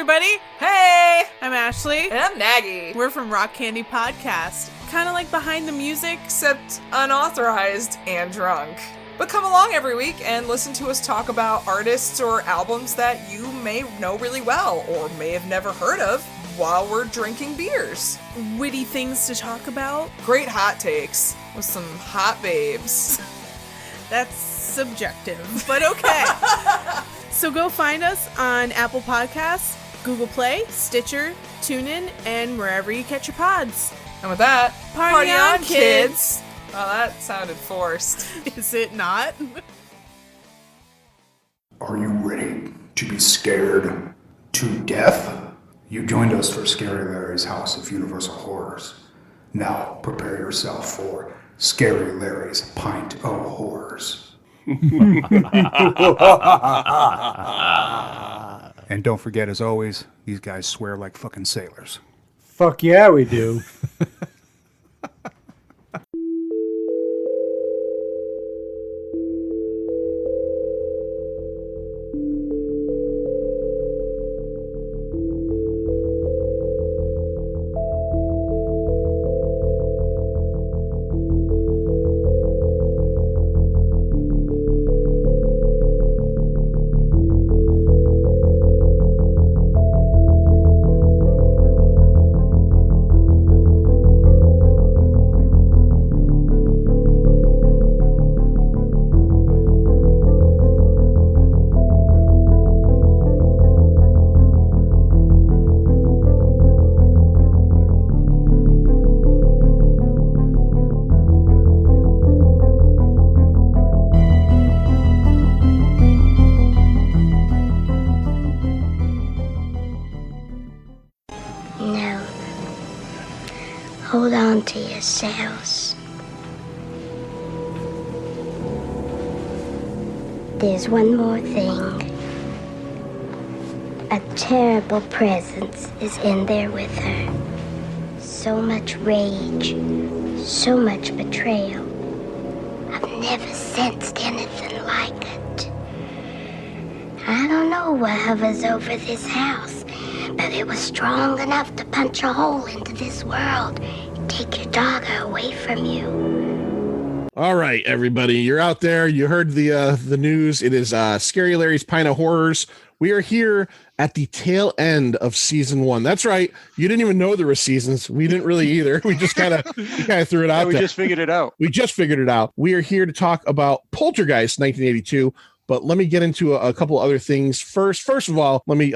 everybody. Hey! I'm Ashley. And I'm Maggie. We're from Rock Candy Podcast. Kind of like behind the music. Except unauthorized and drunk. But come along every week and listen to us talk about artists or albums that you may know really well or may have never heard of while we're drinking beers. Witty things to talk about. Great hot takes with some hot babes. That's subjective, but okay. So go find us on Apple Podcasts, Google Play, Stitcher, TuneIn, and wherever you catch your pods. And with that, Party on, kids! Well, that sounded forced. Is it not? Are you ready to be scared to death? You joined us for Scary Larry's House of Universal Horrors. Now prepare yourself for Scary Larry's Pint of Horrors. And don't forget, as always, these guys swear like fucking sailors. Fuck yeah, we do. Hold on to yourselves. There's one more thing. A terrible presence is in there with her. So much rage, so much betrayal. I've never sensed anything like it. I don't know what hovers over this house, but it was strong enough to punch a hole into this world, take your dogger away from you. All right, everybody, you're out there. You heard the news. It is Scary Larry's Pint of Horrors. We are here at the tail end of season 1. That's right. You didn't even know there were seasons. We didn't really either. We just kind of threw it out. We just figured it out. We are here to talk about Poltergeist 1982. But let me get into a couple other things first. First of all, let me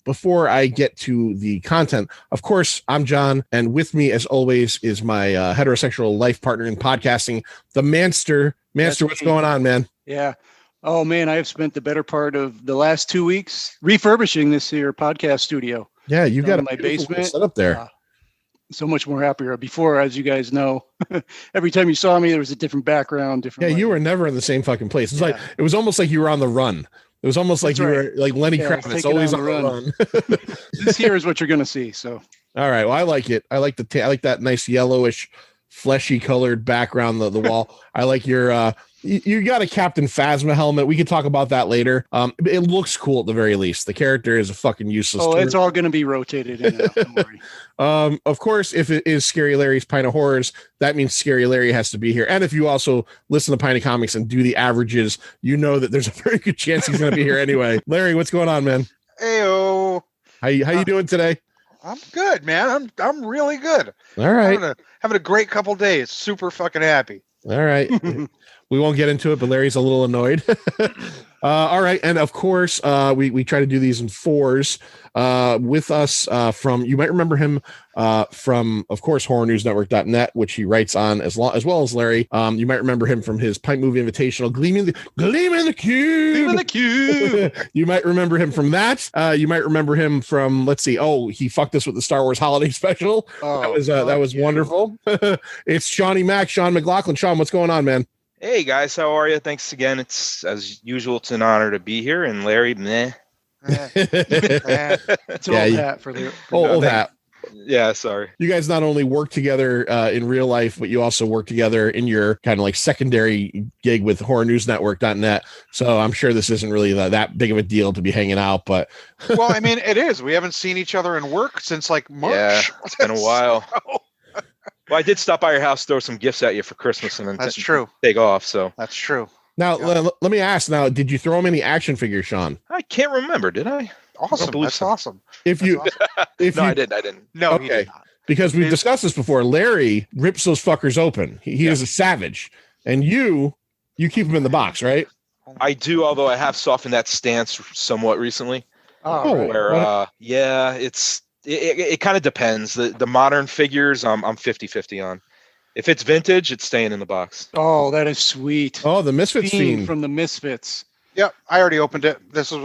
before I get to the content, of course, I'm John, and with me, as always, is my heterosexual life partner in podcasting, the Manster. Manster, what's going on, man? Yeah. Oh, man, I have spent the better part of the last 2 weeks refurbishing this here podcast studio. Yeah, you got my basement set up there. So much more happier. Before, as you guys know, every time you saw me, there was a different background. Different. Yeah, you were never in the same fucking place. It's like it was almost like you were on the run. It was almost like you were like Lenny Kravitz, always on the run. This here is what you're gonna see. So, all right. Well, I like it. I like I like that nice yellowish, fleshy colored background. The wall. I like your. You got a Captain Phasma helmet. We can talk about that later. It looks cool at the very least. The character is a fucking useless. Oh, it's all going to be rotated in. Don't worry. Of course, if it is Scary Larry's Pint of Horrors, that means Scary Larry has to be here. And if you also listen to Pint of Comics and do the averages, you know that there's a very good chance he's going to be here anyway. Larry, what's going on, man? Heyo. How you doing today? I'm good, man. I'm really good. All right. Having a great couple days. Super fucking happy. All right. We won't get into it, but Larry's a little annoyed. All right. And of course, we try to do these in fours. With us from, you might remember him from, of course, horrornewsnetwork.net, which he writes on as well as Larry. You might remember him from his Pint Movie Invitational, Gleam in the Cube. You might remember him from that. You might remember him from, let's see. Oh, he fucked us with the Star Wars Holiday Special. That was wonderful. It's Seanny Mac, Sean McLaughlin. Sean, what's going on, man? Hey guys, how are you? Thanks again. It's as usual. It's an honor to be here. And Larry, meh. It's old hat for the old hat. Yeah, sorry. You guys not only work together in real life, but you also work together in your kind of like secondary gig with horrornewsnetwork.net. So I'm sure this isn't really that big of a deal to be hanging out, but Well, I mean, it is. We haven't seen each other in work since like March. Yeah, it's been a while. Well, I did stop by your house, throw some gifts at you for Christmas, and then That's true. take off. So That's true. now let me ask. Now, did you throw him any action figures, Sean? I can't remember. Did I? Awesome. believe That's so. awesome. If you, if No, you, I didn't. No, he Okay. did not. because we've discussed this before. Larry rips those fuckers open. He is a savage, and you keep him in the box, right? I do, although I have softened that stance somewhat recently. Oh, right. Where, yeah, it kind of depends. The modern figures, I'm 50-50 on. If it's vintage, it's staying in the box. Oh, that is sweet. Oh, the Misfits fiend. From the Misfits. Yep, I already opened it. This is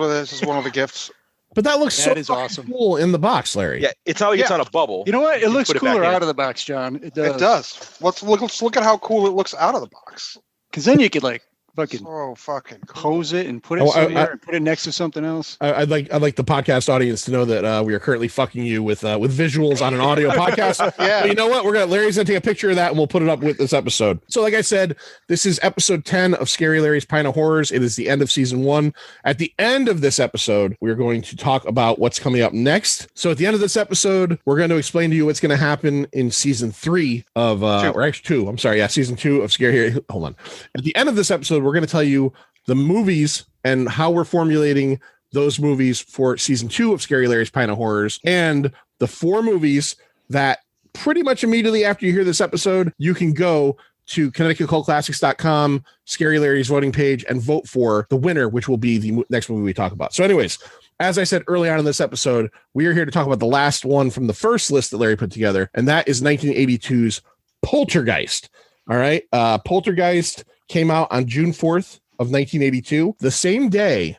one of the gifts. But that looks That so is fucking awesome. cool in the box, Larry. Yeah, it's not like it's on a bubble. You know what? It You looks put it back cooler in. out of the box, John. It does. It does. Let's look at how cool it looks out of the box. Because then you could like fucking So fucking cool. pose it and put it Oh, somewhere and put it next to something else. I'd like the podcast audience to know that we are currently fucking you with visuals on an audio podcast. Yeah. But you know what? Larry's gonna take a picture of that and we'll put it up with this episode. So, like I said, this is episode 10 of Scary Larry's Pint of Horrors. It is the end of season 1. At the end of this episode, we're going to talk about what's coming up next. So, at the end of this episode, we're going to explain to you what's going to happen in season 3 of, or actually 2. I'm sorry, yeah, season 2 of Scary. Hold on. At the end of this episode, we're going to tell you the movies and how we're formulating those movies for season 2 of Scary Larry's Pint of Horrors, and the 4 movies that pretty much immediately after you hear this episode, you can go to ConnecticutCultClassics.com, Scary Larry's voting page, and vote for the winner, which will be the next movie we talk about. So anyways, as I said early on in this episode, we are here to talk about the last one from the first list that Larry put together, and that is 1982's Poltergeist. All right. Poltergeist came out on June 4th of 1982, the same day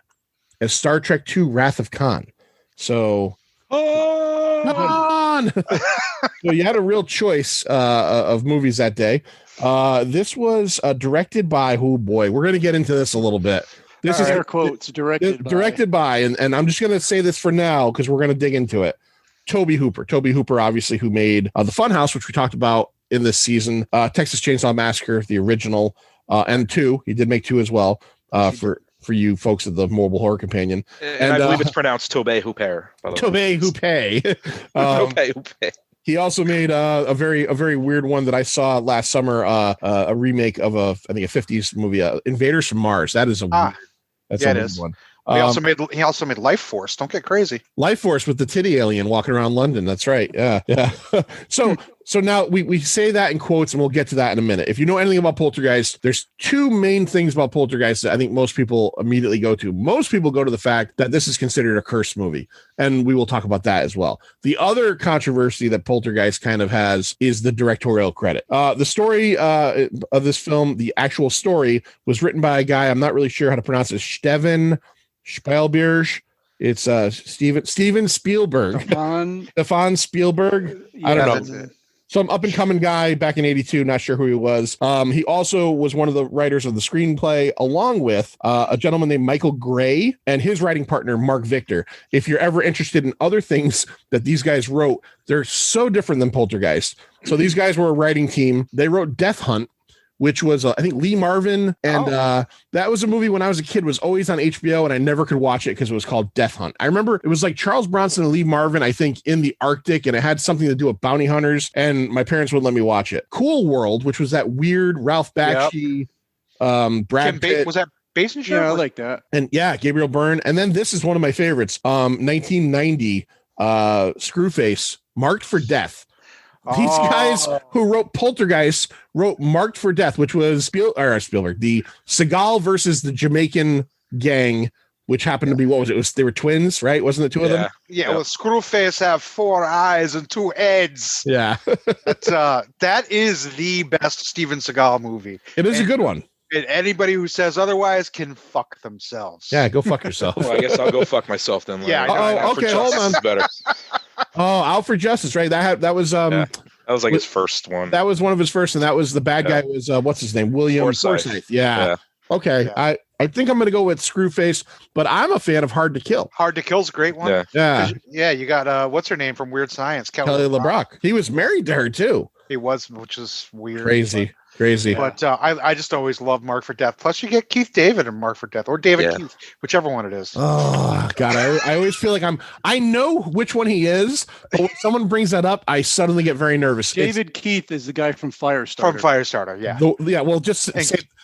as Star Trek II Wrath of Khan. So, so you had a real choice of movies that day. This was directed by, oh boy, we're going to get into this a little bit. This is air quotes directed by, and I'm just going to say this for now because we're going to dig into it. Tobe Hooper. Tobe Hooper, obviously, who made The Funhouse, which we talked about in this season, Texas Chainsaw Massacre, the original, and 2. He did make 2 as well, for you folks at the Mobile Horror Companion. And I believe it's pronounced Tobe Hooper. Tobe Hooper. Tobe Hooper. He also made a very weird one that I saw last summer, a remake of a 50s movie, Invaders from Mars. That is a that's yeah, a it weird is. one. He also made Life Force. Don't get crazy. Life Force with the titty alien walking around London. That's right. Yeah. So now we say that in quotes, and we'll get to that in a minute. If you know anything about Poltergeist, there's 2 main things about Poltergeist that I think most people immediately go to. Most people go to the fact that this is considered a cursed movie, and we will talk about that as well. The other controversy that Poltergeist kind of has is the directorial credit. The story of this film, the actual story, was written by a guy, I'm not really sure how to pronounce it, Steven Spielberg. It's Steven Spielberg. Stefan Spielberg. I don't know. Some up and coming guy back in 82. Not sure who he was. He also was one of the writers of the screenplay, along with a gentleman named Michael Gray and his writing partner, Mark Victor. If you're ever interested in other things that these guys wrote, they're so different than Poltergeist. So these guys were a writing team. They wrote Death Hunt, which was I think Lee Marvin, and that was a movie when I was a kid, was always on HBO, and I never could watch it because it was called Death Hunt. I remember it was like Charles Bronson and Lee Marvin, I think, in the Arctic, and it had something to do with bounty hunters, and my parents wouldn't let me watch it. Cool World, which was that weird Ralph Bakshi, Brad Pitt. Was that based in Yeah, I like that. And yeah, Gabriel Byrne. And then this is one of my favorites, 1990, Screwface, Marked for Death. These guys who wrote Poltergeist wrote Marked for Death, which was Spielberg, the Seagal versus the Jamaican gang, which happened to be, what was it? They were twins, right? Wasn't it 2 of them? Yeah, well, Screwface have 4 eyes and 2 heads. Yeah. That is the best Steven Seagal movie. It is a good one. And anybody who says otherwise can fuck themselves. Yeah, go fuck yourself. Well, I guess I'll go fuck myself then. Larry. Yeah. Okay, hold on. Better. Oh, Out for Justice, right? That was That was like his first one. That was one of his first, and that was the bad guy was what's his name? William Forsythe. Yeah. Okay. Yeah. I think I'm going to go with Screwface, but I'm a fan of Hard to Kill. Hard to Kill's a great one. Yeah. Yeah. Yeah, you got what's her name from Weird Science? Kelly LeBrock. He was married to her too. He was, which is weird. Crazy. But I just always love Mark for Death. Plus, you get Keith David and Mark for Death, or David Keith, whichever one it is. Oh God, I always feel like I know which one he is, but when someone brings that up, I suddenly get very nervous. David Keith is the guy from Firestarter. From Firestarter, yeah. Well, just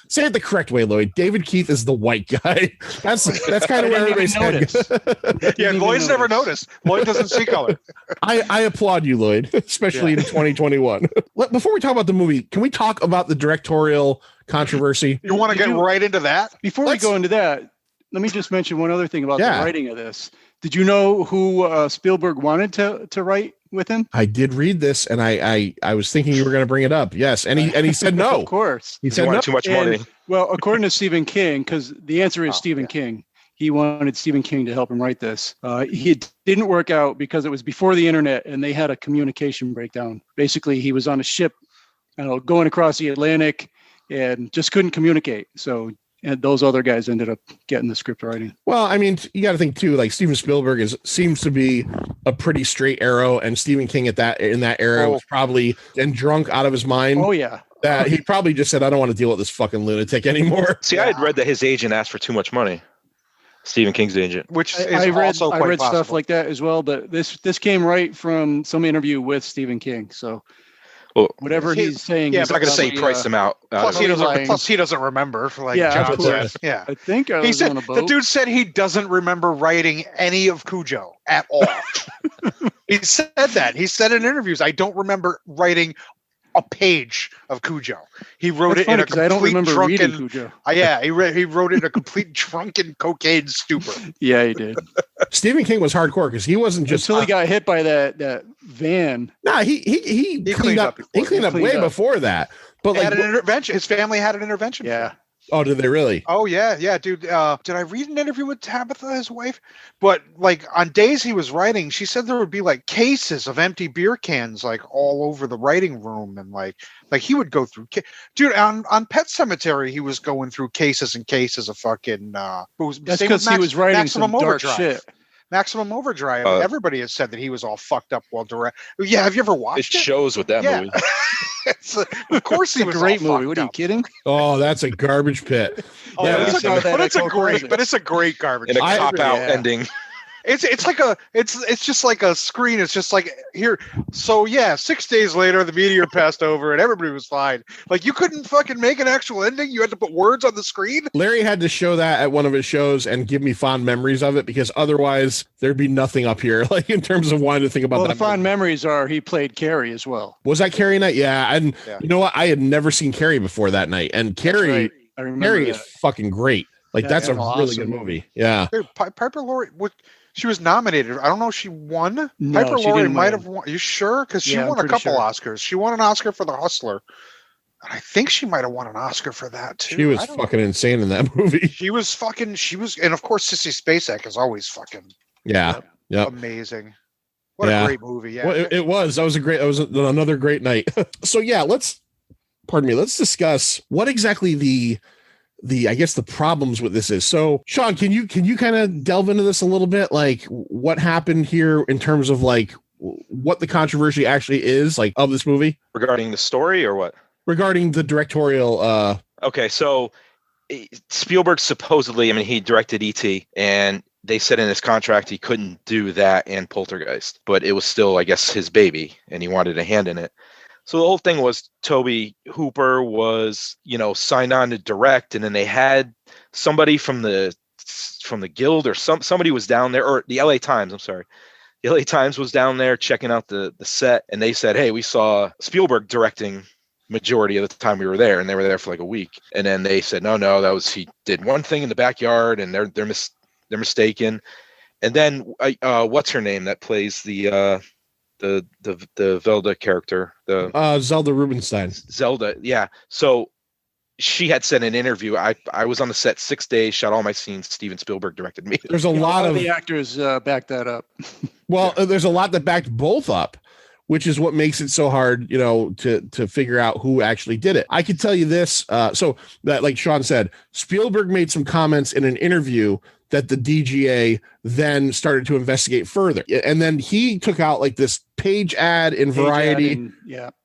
say it the correct way, Lloyd. David Keith is the white guy. That's kind of where everybody's head. Yeah, Lloyd's never noticed. Lloyd doesn't see color. I applaud you, Lloyd, especially in 2021. Before we talk about the movie, can we talk about the directorial controversy? You want to get right into that? Before we go into that, let me just mention one other thing about the writing of this. Did you know who Spielberg wanted to write with him? I did read this, and I was thinking you were going to bring it up. Yes, and he said no. Of course, he said no. Too much money. Well, according to Stephen King, because the answer is Stephen King. He wanted Stephen King to help him write this. It didn't work out because it was before the internet, and they had a communication breakdown. Basically, he was on a ship, going across the Atlantic, and just couldn't communicate. So. And those other guys ended up getting the script writing. Well, I mean, you got to think too. Like Steven Spielberg seems to be a pretty straight arrow, and Stephen King in that era was probably drunk out of his mind. Oh yeah, that he probably just said, "I don't want to deal with this fucking lunatic anymore." See, I had read that his agent asked for too much money. Stephen King's agent, which is I read possible. Stuff like that as well. But this came right from some interview with Stephen King. So. Well, whatever he's saying. Yeah, I'm not going to say he priced him out. Plus, he doesn't remember. John said. Yeah, I think he said on a boat. The dude said he doesn't remember writing any of Cujo at all. He said that. He said in interviews, "I don't remember writing a page of Cujo." He wrote it in a complete I don't remember drunken. Reading Cujo. Yeah, he wrote it in a complete drunken cocaine stupor. Yeah, he did. Stephen King was hardcore because he wasn't just until he got hit by that van. Nah, he cleaned up. He cleaned up way before that. But had an intervention. His family had an intervention. Yeah. Oh, did they really? Oh yeah, dude. Did I read an interview with Tabitha, his wife? But on days he was writing, she said there would be cases of empty beer cans all over the writing room, and like he would go through. Dude, on Pet Sematary, he was going through cases and cases of fucking. That's because he was writing some dark shit. Maximum Overdrive. Everybody has said that he was all fucked up while direct. Yeah, have you ever watched it? It shows with that movie. Of course, he was a great all movie. What are you kidding? Oh, that's a garbage pit. Yeah, it's a great garbage. And a cop out ending. It's just like a screen. It's just like here. So yeah, 6 days later, the meteor passed over and everybody was fine. You couldn't fucking make an actual ending. You had to put words on the screen. Larry had to show that at one of his shows and give me fond memories of it because otherwise there'd be nothing up here in terms of wanting to think about that. The fond memories are he played Carrie as well. Was that Carrie night? Yeah, and you know what? I had never seen Carrie before that night, and Carrie is fucking great. That's a really good movie. Yeah, Piper Laurie. She was nominated. I don't know if she won. No, Piper she Laurie didn't might win. have won. You sure? Because she Yeah, won I'm a couple pretty sure. Oscars. She won an Oscar for The Hustler. And I think she might have won an Oscar for that too. she was fucking insane in that movie. She was, and of course, Sissy Spacek is always fucking Yeah, amazing. What a great movie! Yeah, well, it was. That was another great night. So yeah, let's discuss what exactly the I guess the problems with this is. So Sean, can you kind of delve into this a little bit? What happened here in terms of what the controversy actually is of this movie regarding the story or what? Regarding the directorial. Okay, so Spielberg supposedly, he directed E.T. and they said in his contract he couldn't do that and Poltergeist, but it was still, I guess, his baby and he wanted a hand in it. So the whole thing was Tobe Hooper was, signed on to direct, and then they had somebody from the guild or somebody was down there, or the LA Times, I'm sorry. The LA Times was down there checking out the set, and they said, "Hey, we saw Spielberg directing majority of the time we were there," and they were there for a week. And then they said, "No, that was he did one thing in the backyard, and they're mistaken." And then what's her name that plays the Velda character, the Zelda Rubinstein. Zelda, yeah. So she had said in an interview, I was on the set 6 days, shot all my scenes. Steven Spielberg directed me. There's a lot of the actors back that up. Well, there's a lot that backed both up. which is what makes it so hard, to figure out who actually did it. I can tell you this. So that, like Sean said, Spielberg made some comments in an interview that the DGA then started to investigate further. And then he took out like this page ad in Variety,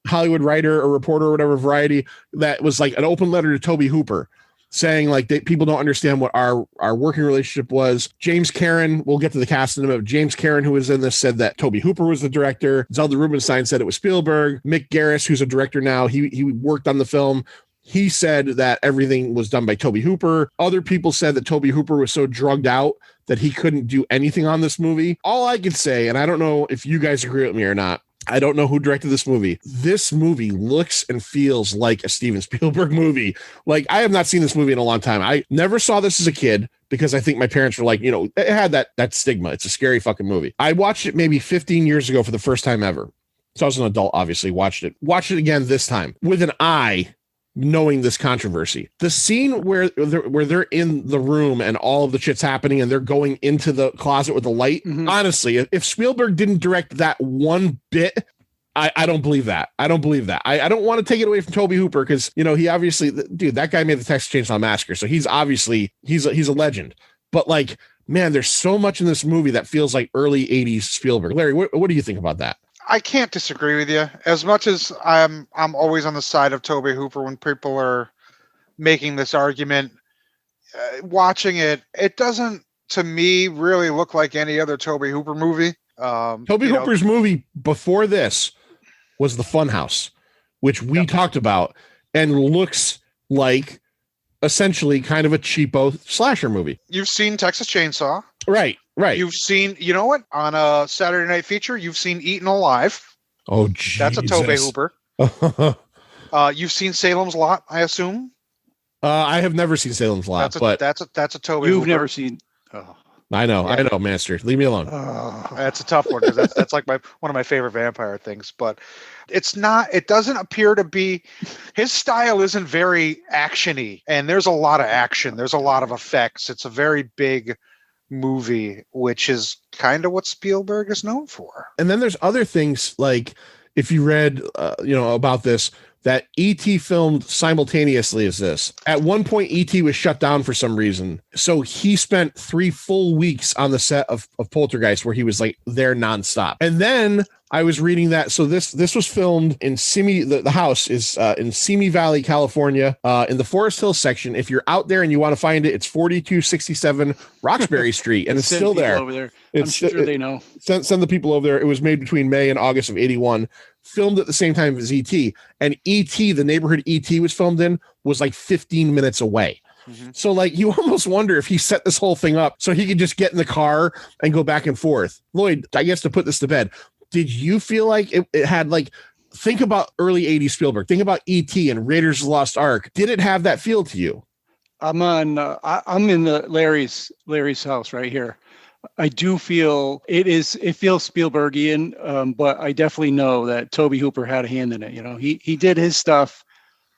Hollywood Writer or Reporter or whatever, Variety, that was like an open letter to Tobe Hooper saying like people don't understand what our working relationship was. James Karen, we'll get to the cast in a minute. James Karen, who was in this, said that Tobe Hooper was the director. Zelda Rubinstein said it was Spielberg. Mick Garris, who's a director now, he worked on the film. He said that everything was done by Tobe Hooper. Other people said that Tobe Hooper was so drugged out that he couldn't do anything on this movie. All I could say, and I don't know if you guys agree with me or not, I don't know who directed this movie. This movie looks and feels like a Steven Spielberg movie. Like, I have not seen this movie in a long time. I never saw this as a kid because I think my parents were like, it had that stigma. It's a scary fucking movie. I watched it maybe 15 years ago for the first time ever. So I was an adult, obviously, watched it again this time with an eye, knowing this controversy. The scene where they're in the room and all of the shit's happening and they're going into the closet with the light. Honestly, if Spielberg didn't direct that one bit, I don't believe that. I don't believe that. I don't want to take it away from Tobe Hooper because, he obviously, dude, that guy made the Texas Chainsaw Massacre. So he's obviously, he's a legend. But like, man, there's so much in this movie that feels like early 80s Spielberg. Larry, what do you think about that? I can't disagree with you. As much as I'm always on the side of Tobe Hooper when people are making this argument. Watching it doesn't, to me, really look like any other Tobe Hooper movie. Tobe Hooper's movie before this was The Funhouse, which we talked about, and looks like essentially kind of a cheapo slasher movie. You've seen Texas Chainsaw. Right. You've seen, what? On a Saturday Night Feature, you've seen Eaten Alive. Oh, Jesus. That's a Tobe Hooper. You've seen Salem's Lot, I assume. I have never seen Salem's Lot, that's a Tobe Hooper. You've never seen. Oh. I know, Master. Leave me alone. That's a tough one because that's like one of my favorite vampire things. But it's not. It doesn't appear to be. His style isn't very actiony, and there's a lot of action. There's a lot of effects. It's a very big movie, which is kind of what Spielberg is known for. And then there's other things like if you read, about this, that E.T. filmed simultaneously as this. At one point, E.T. was shut down for some reason. So he spent 3 full weeks on the set of Poltergeist where he was like there nonstop. And then I was reading that. So this was filmed in Simi. The house is in Simi Valley, California, in the Forest Hills section. If you're out there and you want to find it, it's 4267 Roxbury Street. And it's still there. Over there. I'm sure they know. Send the people over there. It was made between May and August of 81. Filmed at the same time as E.T. And E.T., the neighborhood E.T. was filmed in, was like 15 minutes away. Mm-hmm. So like you almost wonder if he set this whole thing up so he could just get in the car and go back and forth. Lloyd, I guess to put this to bed, did you feel like it had like, think about early 80s Spielberg, think about E.T. and Raiders of the Lost Ark. Did it have that feel to you? I'm in the Larry's house right here. I do feel it feels Spielbergian, but I definitely know that Tobe Hooper had a hand in it. He did his stuff,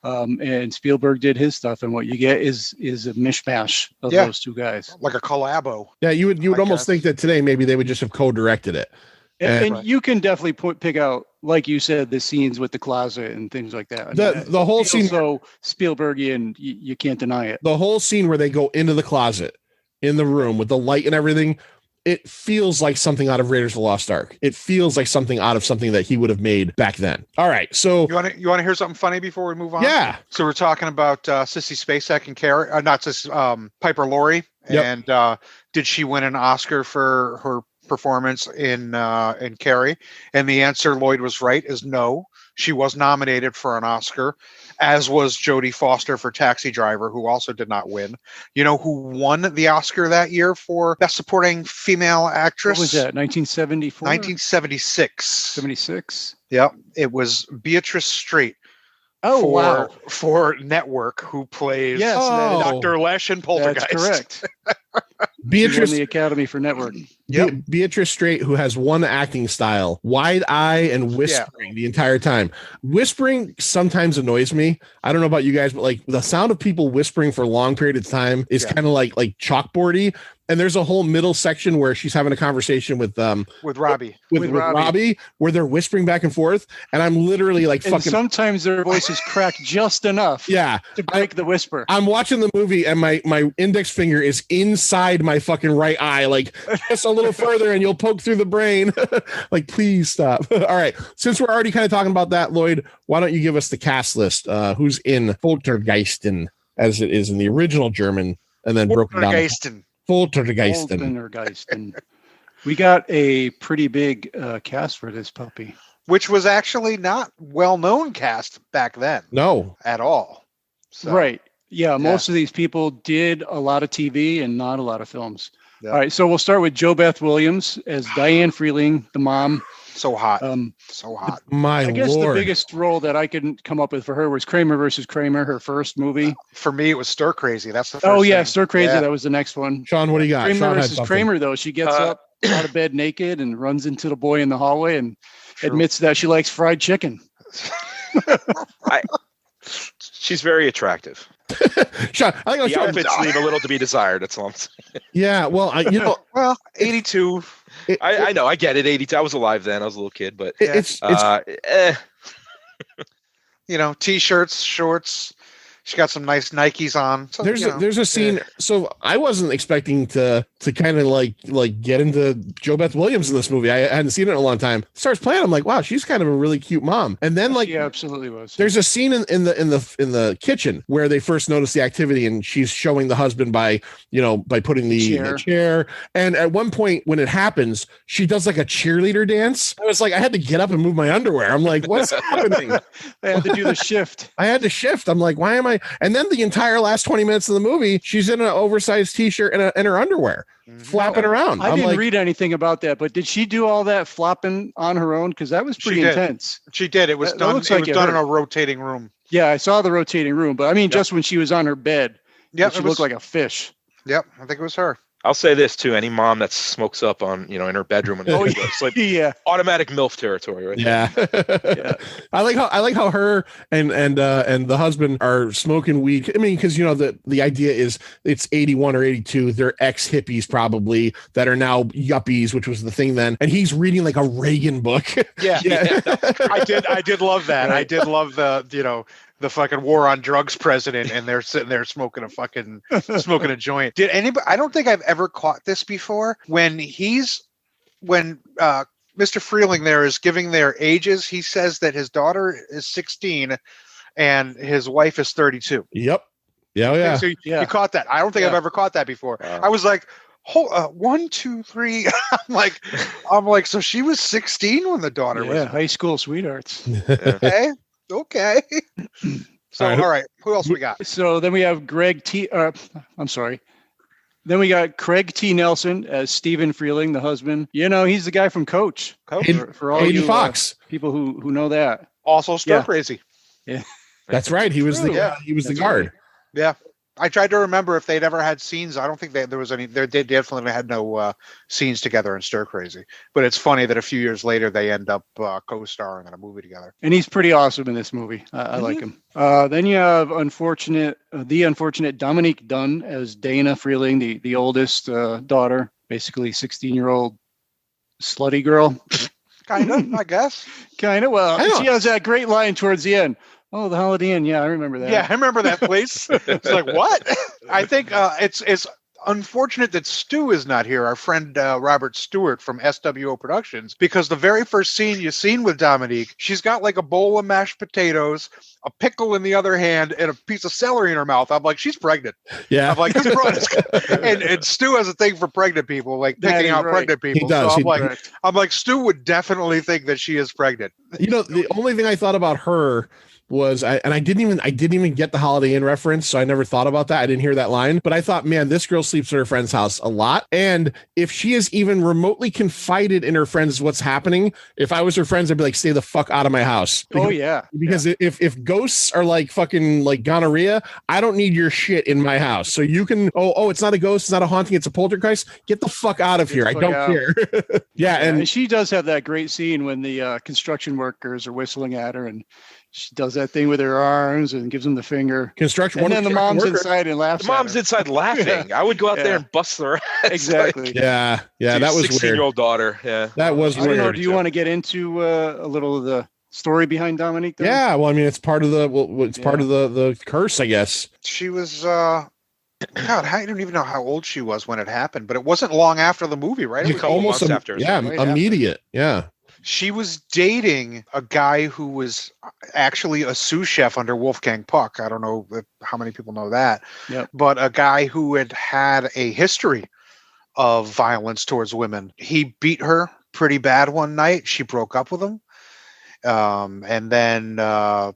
and Spielberg did his stuff, and what you get is a mishmash of those two guys, like a collabo. Yeah, you would almost think that today maybe they would just have co-directed it. And you can definitely pick out, like you said, the scenes with the closet and things like that. The whole scene, so Spielbergian, you can't deny it. The whole scene where they go into the closet in the room with the light and everything, it feels like something out of Raiders of the Lost Ark. It feels like something out of something that he would have made back then. All right, so you want to hear something funny before we move on? Yeah. So we're talking about Sissy Spacek and Carrie, Piper Laurie, and did she win an Oscar for her performance in Carrie? And the answer, Lloyd was right, is no. She was nominated for an Oscar, as was Jodie Foster for Taxi Driver, who also did not win. You know who won the Oscar that year for Best Supporting Female Actress? What was that, 1974? 1976. 76? Yep. It was Beatrice Straight. Oh, wow. For Network, who plays Dr. Lesh in Poltergeist. That's correct. Beatrice, the Academy for Network. Yep. Beatrice Straight, who has one acting style, wide eye and whispering the entire time. Whispering sometimes annoys me. I don't know about you guys, but like the sound of people whispering for a long period of time is kind of like chalkboardy. And there's a whole middle section where she's having a conversation with Robbie. With Robbie, where they're whispering back and forth, and I'm literally like and fucking. Sometimes their voices crack just enough. Yeah, to break the whisper. I'm watching the movie, and my index finger is inside my fucking right eye, like just a little further, and you'll poke through the brain. Like, please stop. All right, since we're already kind of talking about that, Lloyd, why don't you give us the cast list? Who's in Poltergeisten, as it is in the original German, and then broken down. Poltergeisten. We got a pretty big cast for this puppy, which was actually not well-known cast back then. No, at all. So, right? Yeah, most of these people did a lot of TV and not a lot of films. Yeah. All right, so we'll start with Jo Beth Williams as Diane Freeling, the mom. So hot. So hot. I guess Lord. The biggest role that I could come up with for her was Kramer versus Kramer, her first movie. For me, it was Stir Crazy. That's the first Oh, yeah, thing. Stir Crazy. Yeah. That was the next one. Sean, what do you got? Kramer Sean had versus something. Kramer, though. She gets up out of bed naked and runs into the boy in the hallway and admits that she likes fried chicken. She's very attractive. Sean, I think the outfits leave a little to be desired. That's all I'm saying. Yeah, well, well, 82. I know, I get it. 82. I was alive then. I was a little kid, but it's t-shirts, shorts. She got some nice Nikes on. So, there's a scene. So I wasn't expecting to kind of like get into Jo Beth Williams in this movie. I hadn't seen it in a long time. Starts playing. I'm like, wow, she's kind of a really cute mom. And then she absolutely was. There's a scene in the kitchen where they first notice the activity, and she's showing the husband by putting the chair. And at one point when it happens, she does like a cheerleader dance. I was like, I had to get up and move my underwear. I'm like, what's happening? I had to do the shift. I had to shift. I'm like, why am I? And then the entire last 20 minutes of the movie, she's in an oversized t-shirt and her underwear, flapping around. I didn't read anything about that, but did she do all that flopping on her own? Because that was pretty intense. She did. It was done. It was done in a rotating room. Yeah, I saw the rotating room, but I mean, just when she was on her bed, she looked like a fish. Yep, I think it was her. I'll say this too: any mom that smokes up on in her bedroom, and it's like automatic MILF territory, right? Yeah. Yeah. I like how her and the husband are smoking weed. I mean, because the idea is it's 81 or 82. They're ex hippies probably that are now yuppies, which was the thing then. And he's reading like a Reagan book. Yeah. I did love that. Right. I did love the fucking war on drugs president, and they're sitting there smoking a joint. Did anybody? I don't think I've ever caught this before. When Mr. Freeling there is giving their ages, he says that his daughter is 16 and his wife is 32. Yep. Yeah. Yeah. So you caught that. I don't think I've ever caught that before. Wow. I was like, 1, 2, 3. I'm like, so she was 16 when the daughter was high school sweethearts. Okay. So, all right. Who else we got? So then we have Then we got Craig T. Nelson as Stephen Freeling, the husband. He's the guy from Coach. For all you Fox people who know that. Also Stir Crazy. Yeah. That's right. He was the guard. Right. Yeah. I tried to remember if they'd ever had scenes. I don't think there was any. They definitely had no scenes together in Stir Crazy. But it's funny that a few years later they end up co-starring in a movie together. And he's pretty awesome in this movie. I like him. Then you have the unfortunate Dominique Dunn as Dana Freeling, the oldest daughter, basically 16-year-old slutty girl. Kind of, I guess. Kind of. Well, she has that great line towards the end. Oh, the Holiday Inn. Yeah, I remember that. Yeah, I remember that place. It's like, what? I think it's unfortunate that Stu is not here, our friend Robert Stewart from SWO Productions, because the very first scene you've seen with Dominique, she's got like a bowl of mashed potatoes, a pickle in the other hand, and a piece of celery in her mouth. I'm like, she's pregnant. Yeah. I'm like, this broad is and Stu has a thing for pregnant people, like picking out pregnant people. He does. So I'm like, Stu would definitely think that she is pregnant. The only thing I thought about her was I didn't even get the Holiday Inn reference, so I never thought about that. I didn't hear that line, but I thought, man, this girl sleeps at her friend's house a lot, and if she is even remotely confided in her friends what's happening, if I was her friends, I'd be like, stay the fuck out of my house. Because if ghosts are like fucking like gonorrhea, I don't need your shit in my house. So you can it's not a ghost, it's not a haunting, it's a poltergeist. Get the fuck out of here. I don't care. And she does have that great scene when the construction workers are whistling at her, and she does that thing with her arms and gives him the finger. Construction. And then the mom's inside and laughs. The mom's inside laughing. I would go out there and bust their ass. Exactly. Yeah, that was 16-year-old daughter. Yeah, that was I don't know. weird. Do you want to get into a little of the story behind Dominique? Then? Yeah, well, I mean, it's part of part of the curse, I guess. She was God, I don't even know how old she was when it happened, but it wasn't long after the movie, right? It was almost after. Yeah, immediate. Yeah. She was dating a guy who was actually a sous chef under Wolfgang Puck. I don't know how many people know that. Yep. But a guy who had a history of violence towards women. He beat her pretty bad one night. She broke up with him. And then a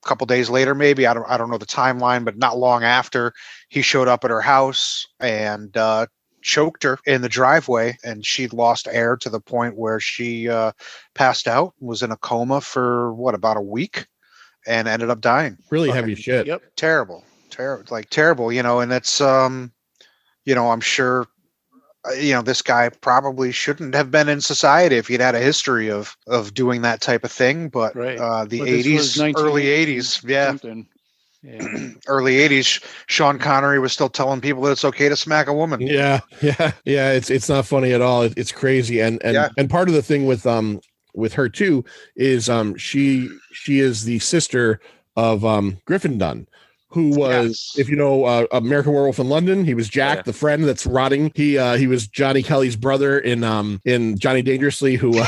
couple days later, maybe, I don't know the timeline, but not long after, he showed up at her house and choked her in the driveway, and she'd lost air to the point where she passed out, was in a coma for about a week, and ended up dying. Really heavy shit. Yep. Terrible, terrible, and that's I'm sure this guy probably shouldn't have been in society if he'd had a history of doing that type of thing, but Right. The But this was 80s, early 80s, yeah. something. Yeah. Early 80s, Sean Connery was still telling people that it's okay to smack a woman. Yeah. It's not funny at all. It's crazy, and part of the thing with her too is she is the sister of Griffin Dunn, who was, if you know, American Werewolf in London. He was Jack, the friend that's rotting. He was Johnny Kelly's brother in Johnny Dangerously, who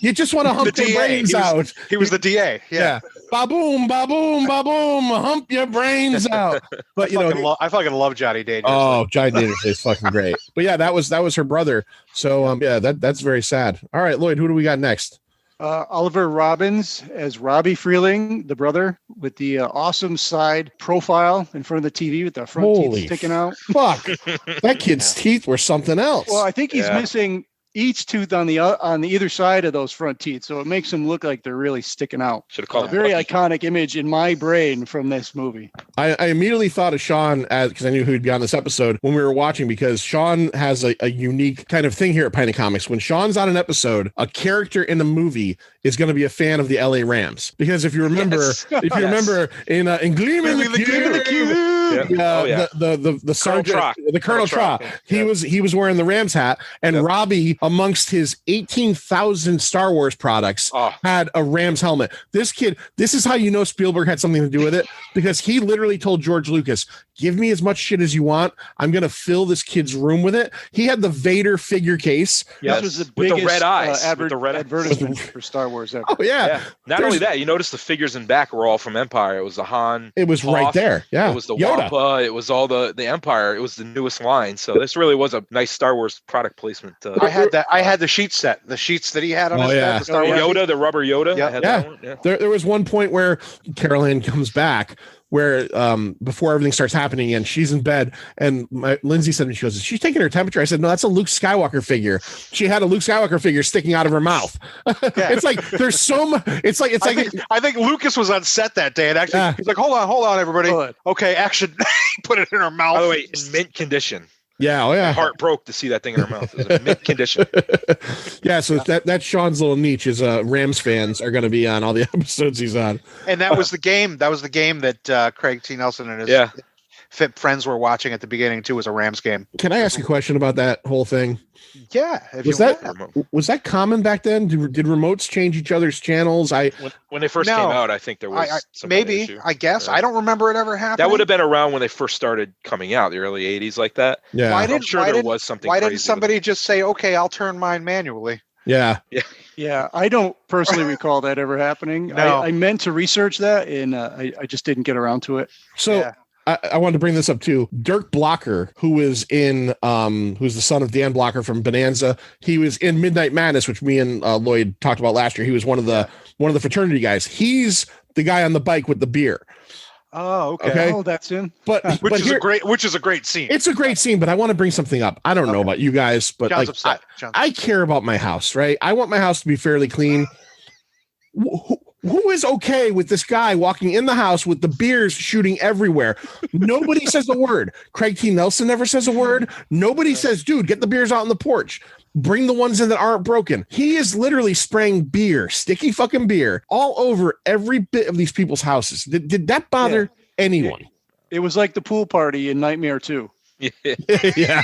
you just want to hump the brains out. He was the DA. Yeah. Ba-boom, ba-boom, ba-boom, hump your brains out. But I fucking love Johnny Dangerously. Oh, Johnny Dangerously is fucking great. But yeah, that was her brother. So that's very sad. All right, Lloyd, who do we got next? Oliver Robbins as Robbie Freeling, the brother, with the awesome side profile in front of the TV with the front teeth sticking out. Fuck, that kid's teeth were something else. Well, I think he's missing each tooth on the either side of those front teeth, so it makes them look like they're really sticking out. Should have called a very iconic image in my brain from this movie. I immediately thought of Sean because I knew who'd be on this episode when we were watching, because Sean has a unique kind of thing here at Pint of Comics. When Sean's on an episode, a character in the movie is going to be a fan of the LA Rams, because if you remember, remember in Gleam in the Cube. The sergeant, the Colonel Tra, he was wearing the Rams hat, and Robbie, amongst his 18,000 Star Wars products, had a Rams helmet. This is how you know Spielberg had something to do with it, because he literally told George Lucas, give me as much shit as you want. I'm going to fill this kid's room with it. He had the Vader figure case. Yes. This was the with biggest the red eyes, advertisement for Star Wars ever. Oh, yeah. Not only that, you notice the figures in back were all from Empire. It was the Han. It was Hoth, right there. Yeah. It was the Yoda. Wampa. It was all the Empire. It was the newest line. So this really was a nice Star Wars product placement. I had the sheet set. The sheets that he had on his bed, the Star Wars Yoda, the rubber Yoda. Yeah. I had that one. Yeah. There was one point where Carol Ann comes back, where before everything starts happening, and she's in bed, and Lindsay said, she goes, is she taking her temperature? I said, no, that's a Luke Skywalker figure. She had a Luke Skywalker figure sticking out of her mouth. It's like there's so much. I think Lucas was on set that day, and actually he's like, hold on, everybody. Okay, action. Put it in her mouth. By the way, in mint condition. Yeah, oh yeah. My heart broke to see that thing in her mouth. It was in mint condition. So that's Sean's little niche is Rams fans are going to be on all the episodes he's on. And that was the game. That was the game that Craig T. Nelson and his fit friends were watching at the beginning too. Was a Rams game. Can I ask a question about that whole thing? Yeah. Was that common back then? Did remotes change each other's channels? When they first came out, I think there was maybe. issue. I guess I don't remember it ever happening. That would have been around when they first started coming out, the early '80s, like that. Yeah, I'm sure there was something. Why didn't somebody just say, "Okay, I'll turn mine manually"? Yeah. I don't personally recall that ever happening. No. I meant to research that, and I just didn't get around to it. So. I wanted to bring this up too. Dirk Blocker, who was in, who's the son of Dan Blocker from Bonanza. He was in Midnight Madness, which me and Lloyd talked about last year. He was one of the fraternity guys. He's the guy on the bike with the beer. Oh, okay. Oh, that's him. Which is a great scene. It's a great scene, but I want to bring something up. I don't know about you guys, but John's upset. I care about my house, right? I want my house to be fairly clean. Who is okay with this guy walking in the house with the beers shooting everywhere? Nobody says a word. Craig T. Nelson never says a word. Nobody says, dude, get the beers out on the porch. Bring the ones in that aren't broken. He is literally spraying beer, sticky fucking beer, all over every bit of these people's houses. Did that bother anyone? It was like the pool party in Nightmare 2. Yeah.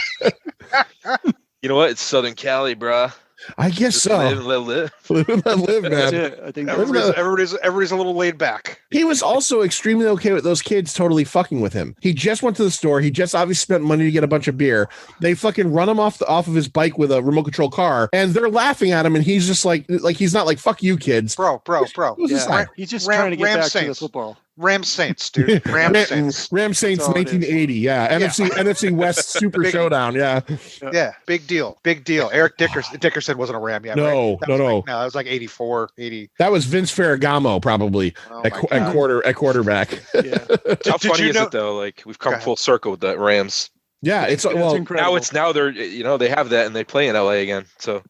You know what? It's Southern Cali, bruh. I guess Just so. live, live. Live and let live, That's man. it. I think Everybody's a little laid back. He was also extremely okay with those kids totally fucking with him. He just went to the store. He just obviously spent money to get a bunch of beer. They fucking run him off of his bike with a remote control car, and they're laughing at him. And he's just like he's not like, fuck you, kids. Bro. Who's this guy? He's just trying to get back to the football. Rams Saints, dude. Rams Saints. Rams Saints 1980. Yeah. NFC West Super Showdown. Yeah. Yeah. Big deal. Eric Dickerson wasn't a Ram yet. No, right? no. No, it was like 84, 80. That was Vince Ferragamo probably at quarterback. Yeah. How funny is it though? Like we've come full circle with the Rams. Yeah, it's incredible. Now they're they have that and they play in LA again. So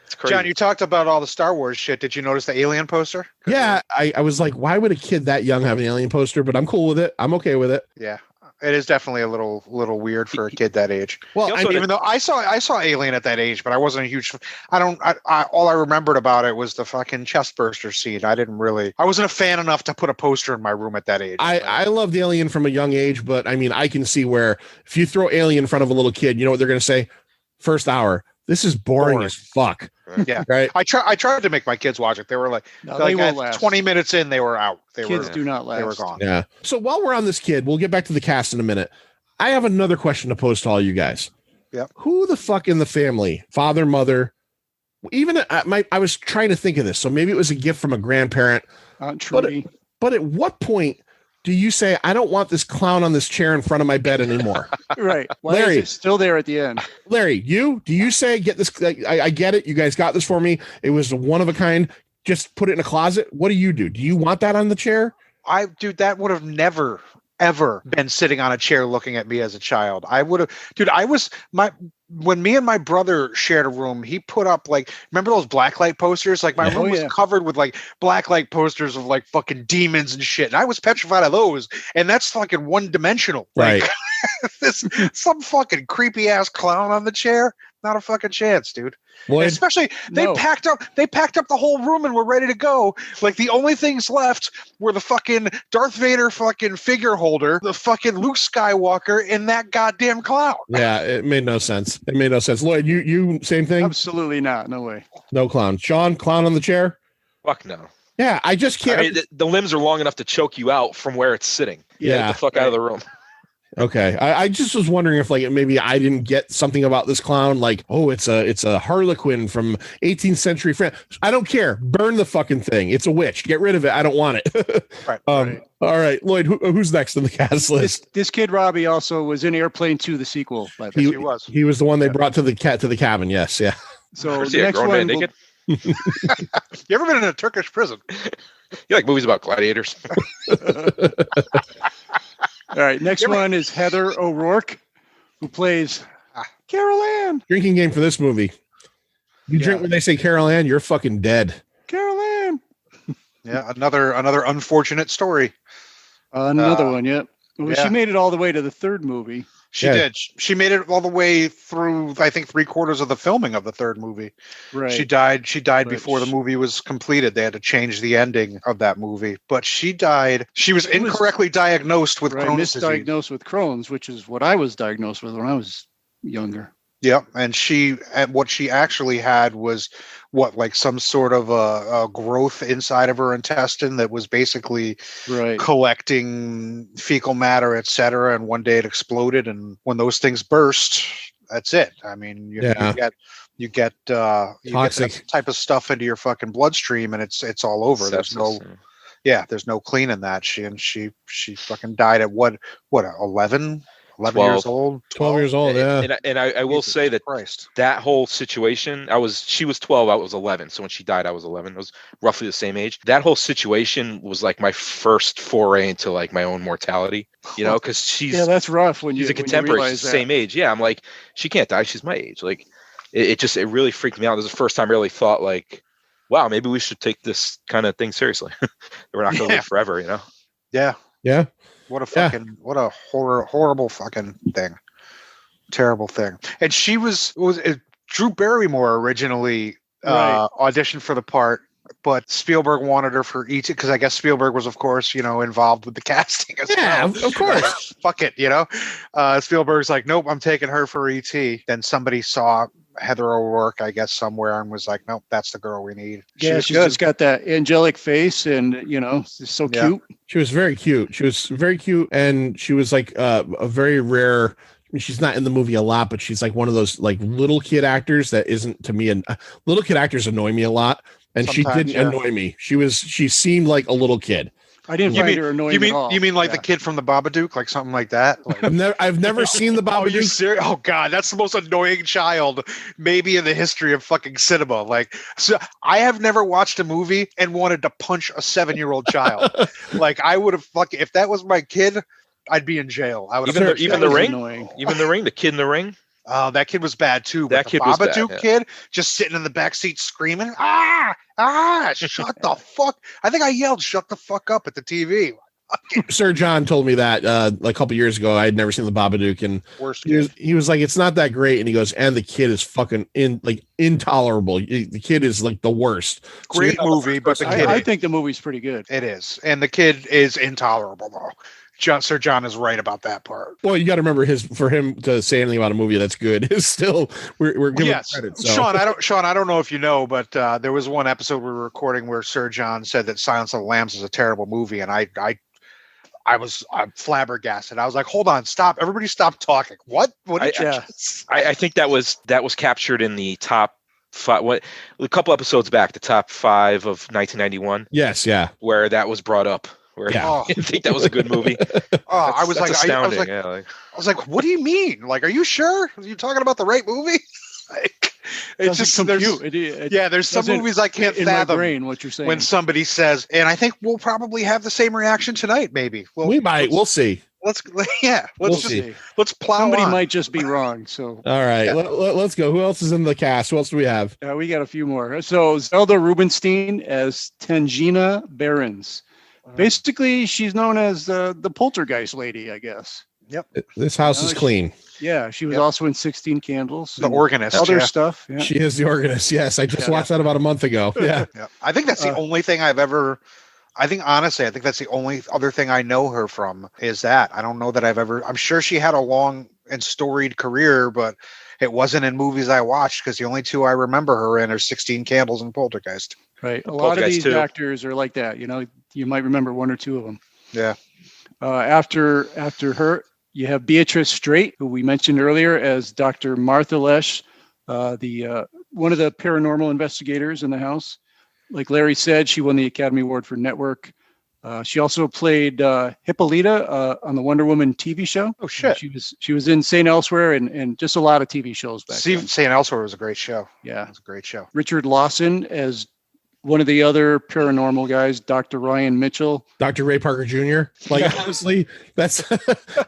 it's crazy. John, you talked about all the Star Wars shit. Did you notice the Alien poster? Yeah, I was like, why would a kid that young have an Alien poster? But I'm cool with it. I'm okay with it. Yeah. It is definitely a little weird for a kid that age. Well, even though I saw Alien at that age, but I wasn't a huge. All I remembered about it was the fucking chest burster scene. I wasn't a fan enough to put a poster in my room at that age. I loved Alien from a young age, but I mean, I can see where if you throw Alien in front of a little kid, you know what they're going to say? First hour, this is boring as fuck. Yeah, right. I tried to make my kids watch it. They were like, they won't last. 20 minutes in, they were out. Kids do not last. They were gone. Yeah. So while we're on this kid, we'll get back to the cast in a minute. I have another question to pose to all you guys. Yep. Who the fuck in the family, father, mother, even I was trying to think of this. So maybe it was a gift from a grandparent. Aunt Trudy. But at what point do you say, I don't want this clown on this chair in front of my bed anymore? Right. Why Larry, is it still there at the end? Larry, do you say, get this? I get it. You guys got this for me. It was one of a kind. Just put it in a closet. What do? Do you want that on the chair? That would have never, ever been sitting on a chair looking at me as a child. When me and my brother shared a room, he put up remember those blacklight posters? Like my room was covered with blacklight posters of fucking demons and shit. And I was petrified of those. And that's fucking one dimensional. Right. Some fucking creepy ass clown on the chair. Not a fucking chance, dude. Especially they packed up the whole room and were ready to go. Like the only things left were the fucking Darth Vader fucking figure holder, the fucking Luke Skywalker, and that goddamn clown. Yeah, it made no sense. Lloyd, you same thing? Absolutely not. No way. No clown. Sean, clown on the chair? Fuck no. Yeah, I just can't. I mean, the limbs are long enough to choke you out from where it's sitting. Get the fuck out of the room. Okay, I just was wondering if maybe I didn't get something about this clown, it's a Harlequin from 18th century France. I don't care. Burn the fucking thing. It's a witch. Get rid of it. I don't want it. Right. All right, Lloyd. Who's next on the cast list? This kid Robbie also was in Airplane 2, the sequel. He was. He was the one they brought to the cabin. Yes, yeah. So the next one. You ever been in a Turkish prison? You like movies about gladiators? All right, next one is Heather O'Rourke, who plays Carol Ann. Drinking game for this movie. You drink when they say Carol Ann, you're fucking dead. Carol Ann. Yeah, another unfortunate story. Another one, yeah. Well, she made it all the way to the third movie. She did. She made it all the way through, I think, 3/4 of the filming of the third movie. Right. She died before the movie was completed. They had to change the ending of that movie. But she died. She was incorrectly diagnosed with Crohn's disease. Misdiagnosed with Crohn's, which is what I was diagnosed with when I was younger. Yeah, and what she actually had was some sort of a growth inside of her intestine that was basically collecting fecal matter, etc. And one day it exploded, and when those things burst, that's it. I mean, you get that type of stuff into your fucking bloodstream, and it's all over. There's no cleaning that. She fucking died at what 11 years old. 12 years old. Yeah. And I will say that that whole situation, she was 12, I was 11. So when she died, I was 11. It was roughly the same age. That whole situation was my first foray into my own mortality, because that's rough when she's a contemporary, she's the same age. Yeah. I'm she can't die. She's my age. It really freaked me out. This is the first time I really thought wow, maybe we should take this kind of thing seriously. We're not going to live forever, you know? Yeah. Yeah. What a horrible fucking thing. Terrible thing. And she was Drew Barrymore originally auditioned for the part, but Spielberg wanted her for E.T. because I guess Spielberg was, of course, involved with the casting as well. Of course. Fuck it, Spielberg's like, nope, I'm taking her for E.T. Then somebody saw Heather O'Rourke, I guess, somewhere and was like, nope, that's the girl we need. She's just got that angelic face and, so cute. She was very cute. And she was like a very rare. I mean, she's not in the movie a lot, but she's like one of those like little kid actors that isn't to me. And little kid actors annoy me a lot. And sometimes, she didn't annoy me. She seemed like a little kid. I didn't find her annoying at all. You mean like the kid from the Babadook, like something like that? Like, I've never seen the Babadook. Oh, you serious? Oh God, that's the most annoying child maybe in the history of fucking cinema. Like, so I have never watched a movie and wanted to punch a 7-year-old child. Like, I would have if that was my kid, I'd be in jail. I would even the ring, the kid in the ring. Oh, that kid was bad too. That but kid the was bad, Babadook kid just sitting in the back seat screaming, shut the fuck. I think I yelled, shut the fuck up at the TV. Sir John told me that a couple years ago. I had never seen the Babadook, and he was like, it's not that great. And he goes, and the kid is fucking intolerable. The kid is like the worst. Great movie, but the kid. I think the movie's pretty good. It is, and the kid is intolerable though. Sir John is right about that part. Well, you got to remember for him to say anything about a movie that's good is still we're giving credit. So. Sean, I don't know if you know, but there was one episode we were recording where Sir John said that Silence of the Lambs is a terrible movie, and I'm flabbergasted. I was like, hold on, stop, everybody, stop talking. What did you just say? I think that was captured in the top 5. A couple episodes back, the top 5 of 1991. Yes, yeah, where that was brought up. I think that was a good movie. I was like, what do you mean? Like, are you sure? Are you talking about the right movie? Like, it's just compute. There's some movies I can't fathom my brain what you're saying when somebody says, and I think we'll probably have the same reaction tonight. Maybe we might. We'll see. Let's see. Let's plow. Somebody on. might just be wrong. So all right, let's go. Who else is in the cast? Who else do we have? We got a few more. So Zelda Rubinstein as Tangina Behrens. Basically, she's known as the Poltergeist lady, I guess. Yep. This house is clean. She was also in 16 Candles. The organist. Other stuff. Yeah. She is the organist. Yes, I just watched that about a month ago. Yeah. I think that's the only thing I've ever. I think that's the only other thing I know her from is that. I don't know that I've ever. I'm sure she had a long and storied career, but it wasn't in movies I watched because the only two I remember her in are 16 Candles and Poltergeist. Right. A lot of these actors are like that. You might remember one or two of them. Yeah. After her, you have Beatrice Straight, who we mentioned earlier as Dr. Martha Lesh, the one of the paranormal investigators in the house. Like Larry said, she won the Academy Award for Network. She also played Hippolyta on the Wonder Woman TV show. Oh shit! She was in St. Elsewhere and just a lot of TV shows back then. St. Elsewhere was a great show. Yeah, it was a great show. Richard Lawson as one of the other paranormal guys, Dr. Ryan Mitchell. Dr. Ray Parker Jr. Like, honestly, that's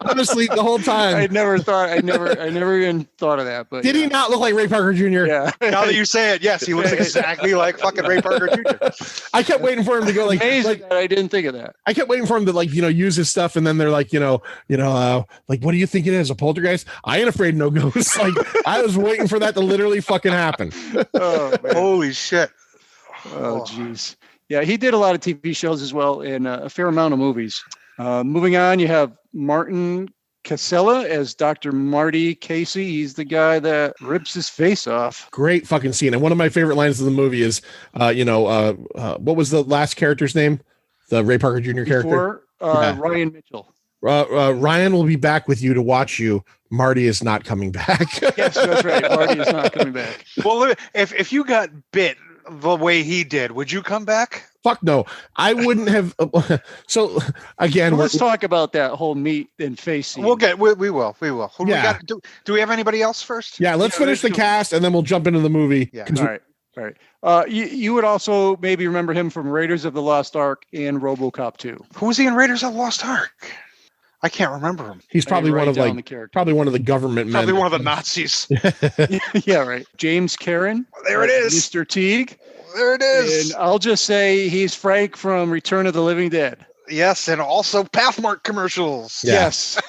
honestly the whole time. I never even thought of that. But did he not look like Ray Parker Jr.? Yeah. Now that you say it, yes, he looks exactly like fucking Ray Parker Jr. I kept waiting for him to go like, I didn't think of that. I kept waiting for him to use his stuff, and then they're like, like, what do you think it is? A poltergeist? I ain't afraid of no ghosts. Like, I was waiting for that to literally fucking happen. Oh, man. Holy shit. Oh, geez. Yeah, he did a lot of TV shows as well and a fair amount of movies. Moving on, you have Martin Casella as Dr. Marty Casey. He's the guy that rips his face off. Great fucking scene. And one of my favorite lines of the movie is, what was the last character's name? The Ray Parker Jr. character? Ryan Mitchell. Ryan will be back with you to watch you. Marty is not coming back. Yes, that's right. Marty is not coming back. Well, if you got bit the way he did, would you come back? Fuck no, I wouldn't have. So again, let's talk about that whole meat and face scene. We will. Who do we got? Do we have anybody else first? Yeah, let's finish the cast and then we'll jump into the movie. Yeah. All right. You would also maybe remember him from Raiders of the Lost Ark and RoboCop 2. Who was he in Raiders of the Lost Ark? I can't remember him. He's probably one of the character. probably one of the government men. Probably one of the Nazis. Yeah, right. James Karen. There it is. Mr. Teague. There it is. And I'll just say he's Frank from Return of the Living Dead. Yes, and also Pathmark commercials. Yeah. Yes.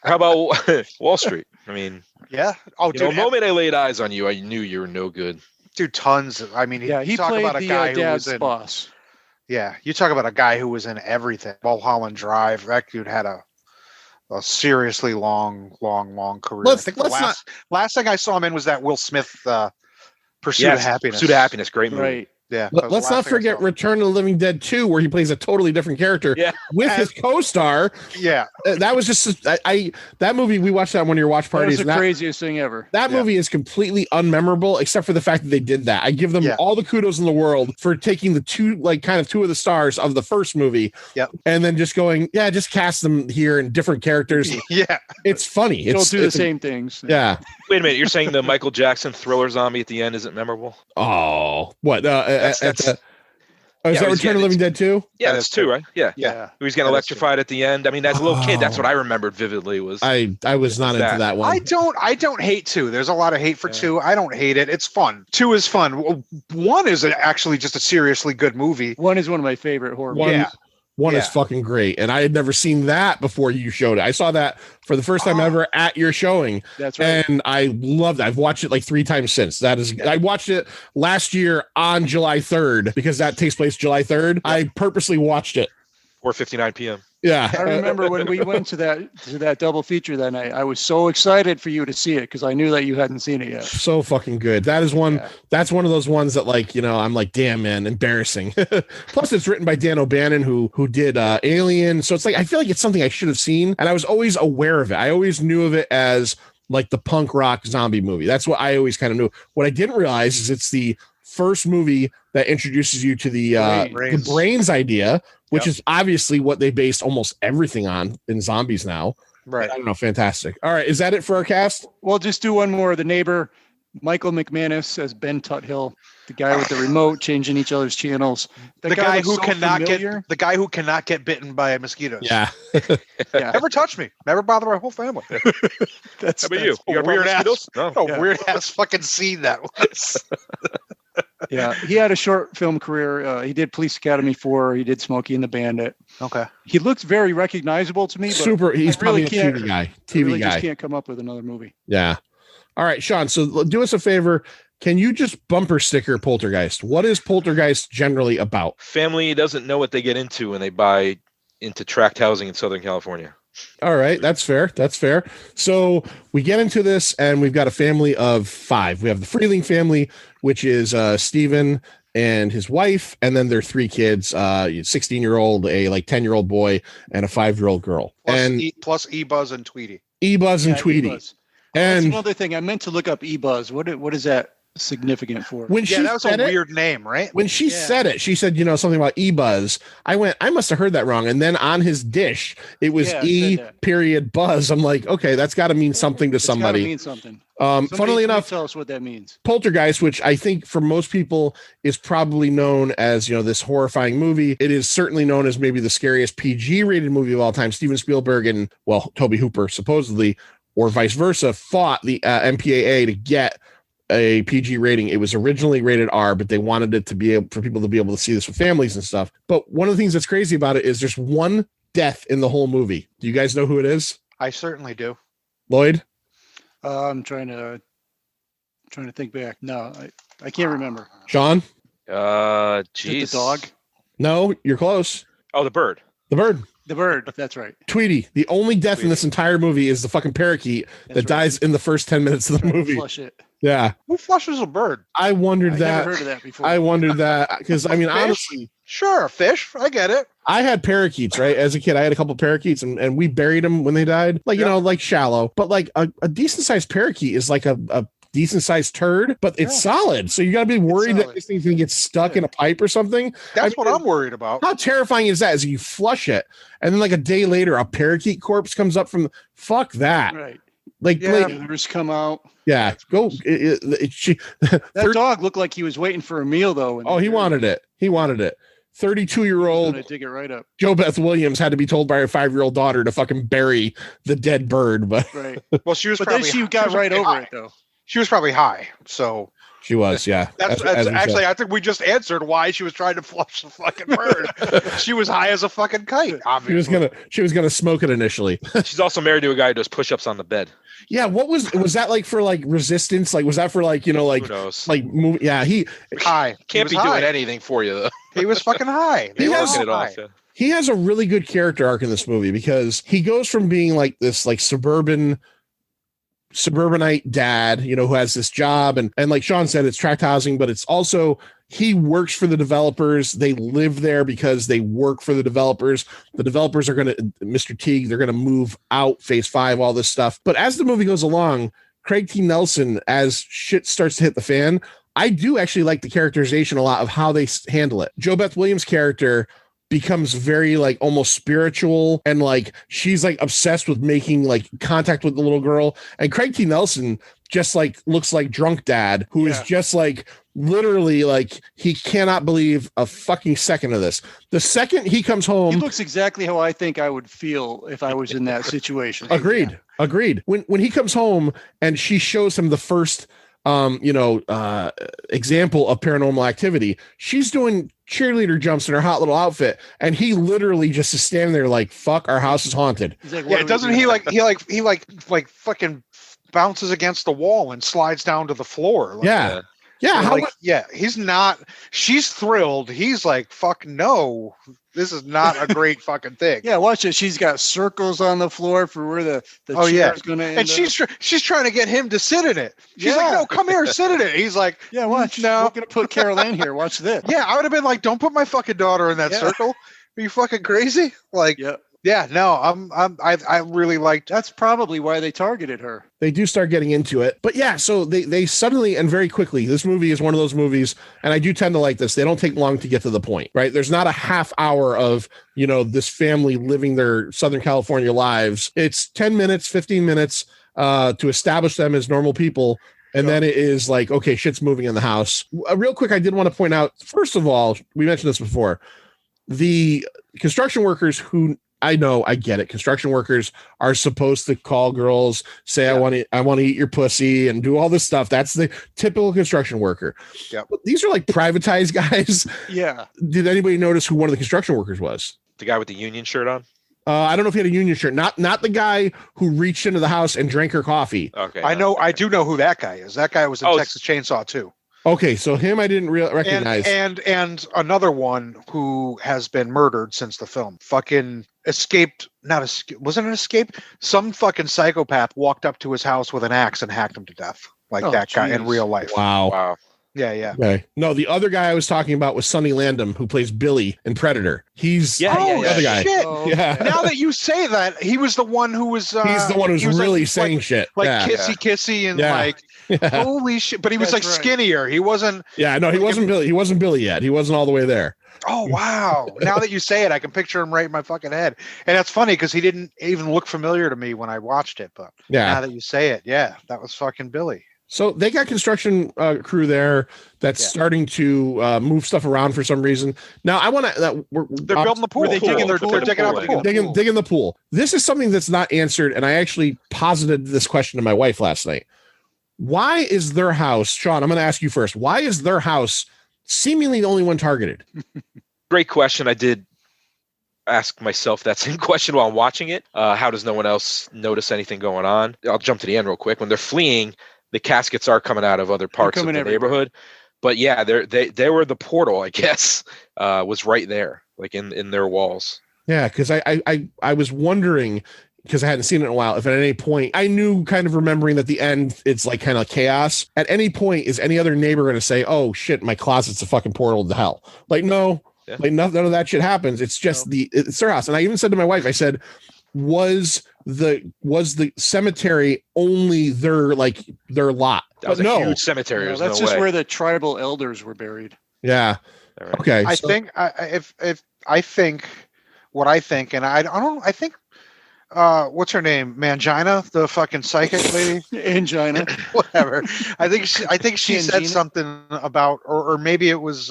How about Wall Street? I mean, Yeah. Oh, the dude, moment I laid eyes on you, I knew you were no good. dude, tons. I mean, Yeah, he talk played about a the guy who dad's was in. boss. Yeah, you talk about a guy who was in everything. Mulholland Drive. That dude had a seriously long career. Let's- I think the let's last thing I saw him in was that Will Smith Pursuit of Happiness. Pursuit of Happiness, great movie. Right. Yeah. that was the Let's last not thing I forget saw. Return of the Living Dead 2, where he plays a totally different character Yeah. with his co-star. Yeah. That was just that movie. We watched that on one of your watch That was parties. the and that, craziest thing ever. that movie is completely unmemorable, except for the fact that they did that. I give them Yeah. all the kudos in the world for taking the two of the stars of the first movie, Yep. and then just going, yeah, just cast them here in different characters. Yeah. It's funny. Don't It's do the it's- same things. Yeah. Wait a minute, you're saying the Michael Jackson Thriller zombie at the end isn't memorable? Oh, what? That's- Is yeah, that it was- Return of the Living Dead 2? Yeah, That that's is two, true. right? Yeah. Yeah. He was getting That is true. electrified at the end. I mean, as a little kid, that's Oh. what I remembered vividly. Was I was not into that one. I don't hate 2. There's a lot of hate for 2. I don't hate it. It's fun. 2 is fun. 1 is actually just a seriously good movie. One is one of my favorite horror One, movies. Yeah. one is Yeah. fucking great, and I had never seen that before you showed it. I saw that for the first time ever at your showing, That's right. and I loved it. I've watched it like 3 times since. I watched it last year on July 3rd because that takes place July 3rd. I purposely watched it. 4:59 p.m. Yeah, I remember when we went to that double feature that night. I was so excited for you to see it because I knew that you hadn't seen it yet. so fucking good. That is one. Yeah. That's one of those ones that, like, I'm like, damn, man, embarrassing. Plus, it's written by Dan O'Bannon, who did Alien. So it's like I feel like it's something I should have seen, and I was always aware of it. I always knew of it as like the punk rock zombie movie. That's what I always kind of knew. What I didn't realize is it's the first movie that introduces you to the brains idea, which is obviously what they based almost everything on in zombies now. Right. I don't know. Fantastic. All right. Is that it for our cast? We'll just do one more. The neighbor, Michael McManus as Ben Tuthill, the guy with the remote changing each other's channels. The guy looks who so cannot familiar. get bitten by mosquitoes. Yeah. Yeah, Never touch me. Never bother my whole family. that's How about you? You got a problem weird with ass. mosquitoes? No. Oh, Yeah. weird ass fucking scene that was. Yeah, he had a short film career. He did Police Academy 4. He did Smokey and the Bandit. Okay. He looks very recognizable to me. But Super. He's I really probably a can't- TV guy. I TV really guy. just can't come up with another movie. Yeah. All right, Sean. So do us a favor. Can you just bumper sticker Poltergeist? What is Poltergeist generally about? Family doesn't know what they get into when they buy into tract housing in Southern California. All right, that's fair. That's fair. So we get into this, and we've got a family of 5. We have the Freeling family, which is Stephen and his wife, and then their 3 kids: 16-year-old, a 10-year-old boy, and a 5-year-old girl. And Plus E-Buzz and Tweety. E-Buzz and Yeah, Tweety. E-Buzz. That's And another thing. I meant to look up E-Buzz. What is that significant for? when Yeah, she that was a said it, weird name, right? when she Yeah. said it, she said, something about E-Buzz. I went, I must have heard that wrong. And then on his dish, it was Yeah, it E said that. period Buzz. I'm like, okay, that's got to mean something to It's gotta somebody. mean something. Funnily Somebody enough, tell us what that means. Poltergeist, which I think for most people is probably known as, this horrifying movie. It is certainly known as maybe the scariest PG rated movie of all time. Steven Spielberg and, Toby Hooper supposedly, or vice versa, fought the MPAA to get a PG rating. It was originally rated R, but they wanted it to be able for people to be able to see this with families and stuff. But one of the things that's crazy about it is there's one death in the whole movie. Do you guys know who it is? I certainly do. Lloyd? I'm trying to think back. No, I can't remember. Sean? Is it Geez. the dog? No, you're close. Oh, the bird. The bird. The bird. That's right. Tweety. The only death in this entire movie is the fucking parakeet that That's right. dies in the first 10 minutes of the Trying to movie. Flush it. Yeah. Who flushes a bird? I wondered I that. never heard of that before. I wondered that because I mean, Fish? honestly, Sure, fish. I get it. I had parakeets, right? As a kid, I had a couple parakeets and we buried them when they died, like shallow, but like a decent sized parakeet is like a decent sized turd, but it's solid. So you got to be worried that solid. this thing's going to get stuck in a pipe or something. That's I mean, what I'm worried about. How terrifying is that? Is you flush it and then like a day later, a parakeet corpse comes up from fuck that. Right. Like, Livers come out. yeah, go. That dog looked like he was waiting for a meal though. Oh, he wanted it. He wanted it. 32-year-old Gonna dig it right up. Joe Beth Williams had to be told by her 5-year-old daughter to fucking bury the dead bird, but Right. Well, she was But then probably she got right over it though. She was probably high, so she was, yeah. that's As we actually said. I think we just answered why she was trying to flush the fucking bird. She was high as a fucking kite. Obviously, she was gonna smoke it initially. She's also married to a guy who does push-ups on the bed. Yeah, what was that like for like resistance? Like was that for like, you know, like Who knows? like move? Yeah, he high. Can't be doing anything for you though. He was fucking high. He has- Walking it off, yeah. he has a really good character arc in this movie because he goes from being like this like suburbanite dad, you know, who has this job and like Sean said, it's tract housing, but it's also he works for the developers. They live there because they work for the developers. The developers are going to, Mr. Teague, they're going to move out phase 5, all this stuff. But as the movie goes along, Craig T. Nelson, as shit starts to hit the fan, I do actually like the characterization a lot of how they handle it. Joe Beth Williams' character becomes very like almost spiritual and like she's like obsessed with making like contact with the little girl, and Craig T. Nelson just like looks like drunk dad who is just like literally like he cannot believe a fucking second of this. The second he comes home, He looks exactly how I think I would feel if I was in that situation. agreed. When he comes home and she shows him the first example of paranormal activity, she's doing cheerleader jumps in her hot little outfit, and he literally just is standing there like, fuck, our house is haunted. He's like, Yeah, doesn't he like fucking bounces against the wall and slides down to the floor? Like, Yeah. He's not. She's thrilled. He's like, fuck no, this is not a great fucking thing. Yeah, watch it. She's got circles on the floor for where the chair's going to end And she's trying to get him to sit in it. She's like, no, come here, sit in it. He's like, yeah, watch. No. We're going to put Carol in here. Watch this. yeah, I would have been like, don't put my fucking daughter in that circle. Are you fucking crazy? Like, yeah, no, I really liked. That's probably why they targeted her. They do start getting into it, but yeah, so they suddenly and very quickly, this movie is one of those movies, and I do tend to like this. They don't take long to get to the point, right? There's not a half hour of, you know, this family living their Southern California lives. It's 10 minutes, 15 minutes to establish them as normal people. And then it is like, okay, shit's moving in the house. Real quick, I did want to point out, first of all, we mentioned this before, the construction workers who, I know, I get it. Construction workers are supposed to call girls, say, I want to eat your pussy and do all this stuff. That's the typical construction worker. Yeah. These are like privatized guys. Yeah. Did anybody notice who one of the construction workers was? The guy with the union shirt on? I don't know if he had a union shirt. Not the guy who reached into the house and drank her coffee. Okay. I do know who that guy is. That guy was in Texas Chainsaw too. Okay, so him I didn't recognize. And another one who has been murdered since the film. Fucking escaped. Wasn't it an escape? Some fucking psychopath walked up to his house with an axe and hacked him to death. Like that guy in real life. Wow. Yeah. Okay. No, the other guy I was talking about was Sonny Landham, who plays Billy in Predator. He's the other guy. Shit. Oh, Yeah. Now that you say that, he was the one who was. He's the one who's really saying shit. Like Yeah. kissy and Yeah. like holy shit. But he was That's like right. skinnier. He wasn't. Yeah, no, he wasn't Billy. He wasn't Billy yet. He wasn't all the way there. Oh wow! Now that you say it, I can picture him right in my fucking head, and that's funny because he didn't even look familiar to me when I watched it. But now that you say it, yeah, that was fucking Billy. So they got construction crew there that's starting to move stuff around for some reason. Now I want to. They're building the pool. They're digging the pool. Digging the pool. This is something that's not answered, and I actually posited this question to my wife last night. Why is their house, Sean? I'm going to ask you first. Why is their house seemingly the only one targeted? Great question. I did ask myself that same question while watching it. How does no one else notice anything going on? I'll jump to the end real quick. When they're fleeing, the caskets are coming out of other parts of the neighborhood. But yeah, they were the portal, I guess, was right there, like in their walls. Yeah, because I was wondering, because I hadn't seen it in a while, if at any point I knew, kind of remembering that the end, it's like kind of chaos. At any point, is any other neighbor going to say, oh shit, my closet's a fucking portal to hell? Like, no, like none of that shit happens. It's just it's their house. And I even said to my wife, I said, was the cemetery only their lot? That was a huge cemetery. No, that's just where the tribal elders were buried. Yeah. Right. Okay. I think I think what I think, and I think what's her name? Mangina, the fucking psychic lady? Angina. Whatever. I think she said something about, or maybe it was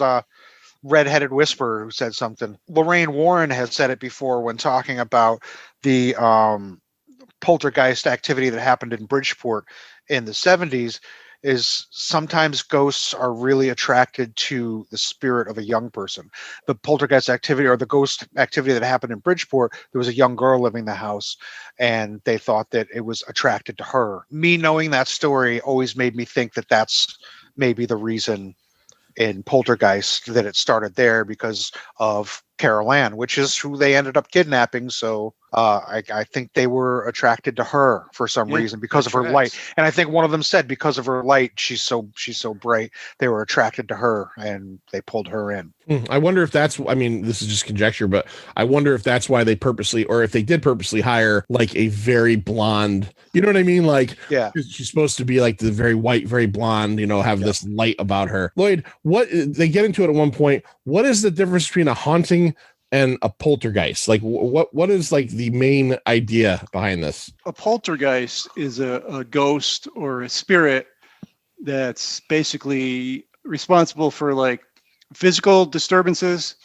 redheaded whisperer who said something. Lorraine Warren has said it before when talking about the poltergeist activity that happened in Bridgeport in the 70s, is sometimes ghosts are really attracted to the spirit of a young person. The poltergeist activity, or the ghost activity that happened in Bridgeport, there was a young girl living in the house, and they thought that it was attracted to her. Me knowing that story always made me think that that's maybe the reason in Poltergeist that it started there, because of Carol Ann, which is who they ended up kidnapping. So I think they were attracted to her for some reason because of her light. And I think one of them said because of her light, she's so bright, they were attracted to her and they pulled her in. I wonder if that's, I mean, this is just conjecture, but I wonder if that's why they purposely, or if they did purposely hire like a very blonde, you know what I mean? Like, yeah, she's supposed to be like the very white, very blonde, you know, have this light about her. Lloyd, what they get into it at one point, what is the difference between a haunting and a poltergeist? Like what is like the main idea behind this? A poltergeist is a ghost or a spirit that's basically responsible for like physical disturbances,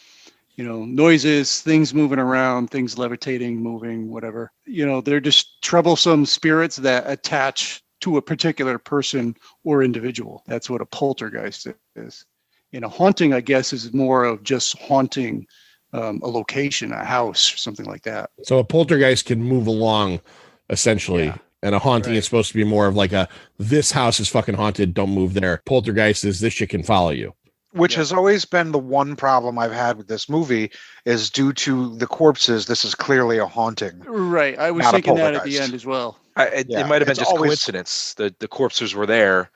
you know, noises, things moving around, things levitating, moving, whatever. You know, they're just troublesome spirits that attach to a particular person or individual. That's what a poltergeist is. And a haunting, I guess, is more of just haunting a location, a house, or something like that. So a poltergeist can move along, essentially, and a haunting is supposed to be more of like a, this house is fucking haunted, don't move there. Poltergeist is this shit can follow you. Which has always been the one problem I've had with this movie, is due to the corpses, this is clearly a haunting. Right. I was thinking that at the end as well. It might have been just coincidence. The corpses were there,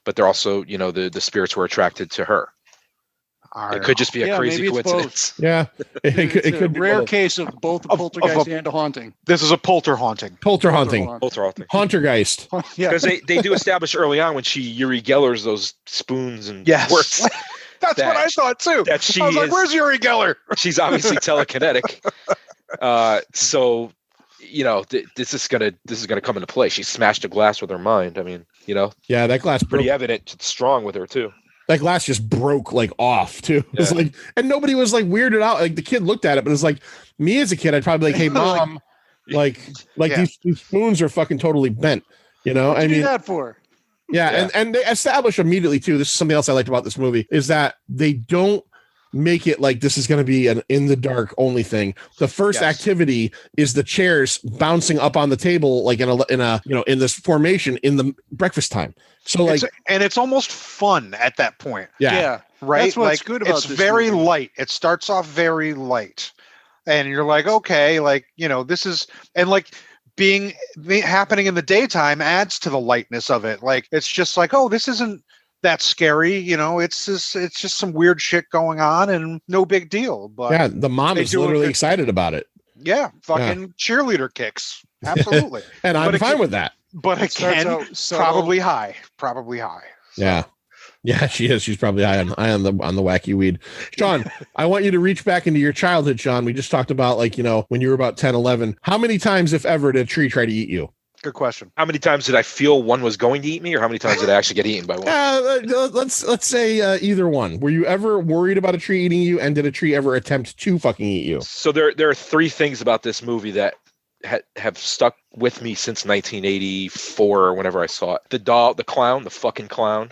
but they're also, you know, the spirits were attracted to her. It could just be a crazy coincidence. Yeah, it could be a rare case of both a poltergeist and a haunting. This is a polter haunting. Polter haunting. Hauntergeist. Because they do establish early on when she Uri Geller's those spoons and works. That's what I thought too. That she I was like, "Where's Uri Geller?" She's obviously telekinetic. So, you know, this is gonna come into play. She smashed a glass with her mind. I mean, you know. Yeah, that glass pretty evident. It's strong with her too. That glass just broke like off too. It was like, and nobody was like weirded out. Like the kid looked at it, but it's like me as a kid, I'd probably be like, "Hey, mom, these spoons are fucking totally bent." You know, What'd you do that for? Yeah, and they establish immediately too. This is something else I liked about this movie, is that they don't make it like this is going to be an in the dark only thing. The first activity is the chairs bouncing up on the table, like in a you know, in this formation in the breakfast time. So like, it's almost fun at that point. Yeah. Right. That's what's good about it's this very movie. light. It starts off very light, and you're like, okay, like, you know, this is, and like being happening in the daytime adds to the lightness of it. Like, it's just like, oh, this isn't that scary, you know, it's just some weird shit going on and no big deal. But yeah, the mom is literally excited about it. Yeah, fucking cheerleader kicks. Absolutely. And I'm fine with that. But again, probably high. Yeah. Yeah, she is. She's probably high on the wacky weed. Sean, I want you to reach back into your childhood, Sean. We just talked about, like, you know, when you were about 10, 11. How many times, if ever, did a tree try to eat you? Good question. How many times did I feel one was going to eat me, or how many times did I actually get eaten by one? Let's say either one. Were you ever worried about a tree eating you, and did a tree ever attempt to fucking eat you? So there are three things about this movie that have stuck with me since 1984 or whenever I saw it. The doll, the clown, the fucking clown,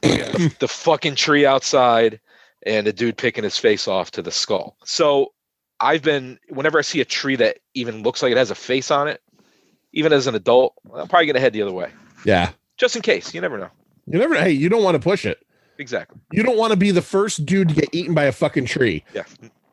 the fucking tree outside, and the dude picking his face off to the skull. So whenever I see a tree that even looks like it has a face on it, even as an adult, I'm probably going to head the other way. Yeah. Just in case. You never know. Hey, you don't want to push it. Exactly. You don't want to be the first dude to get eaten by a fucking tree. Yeah.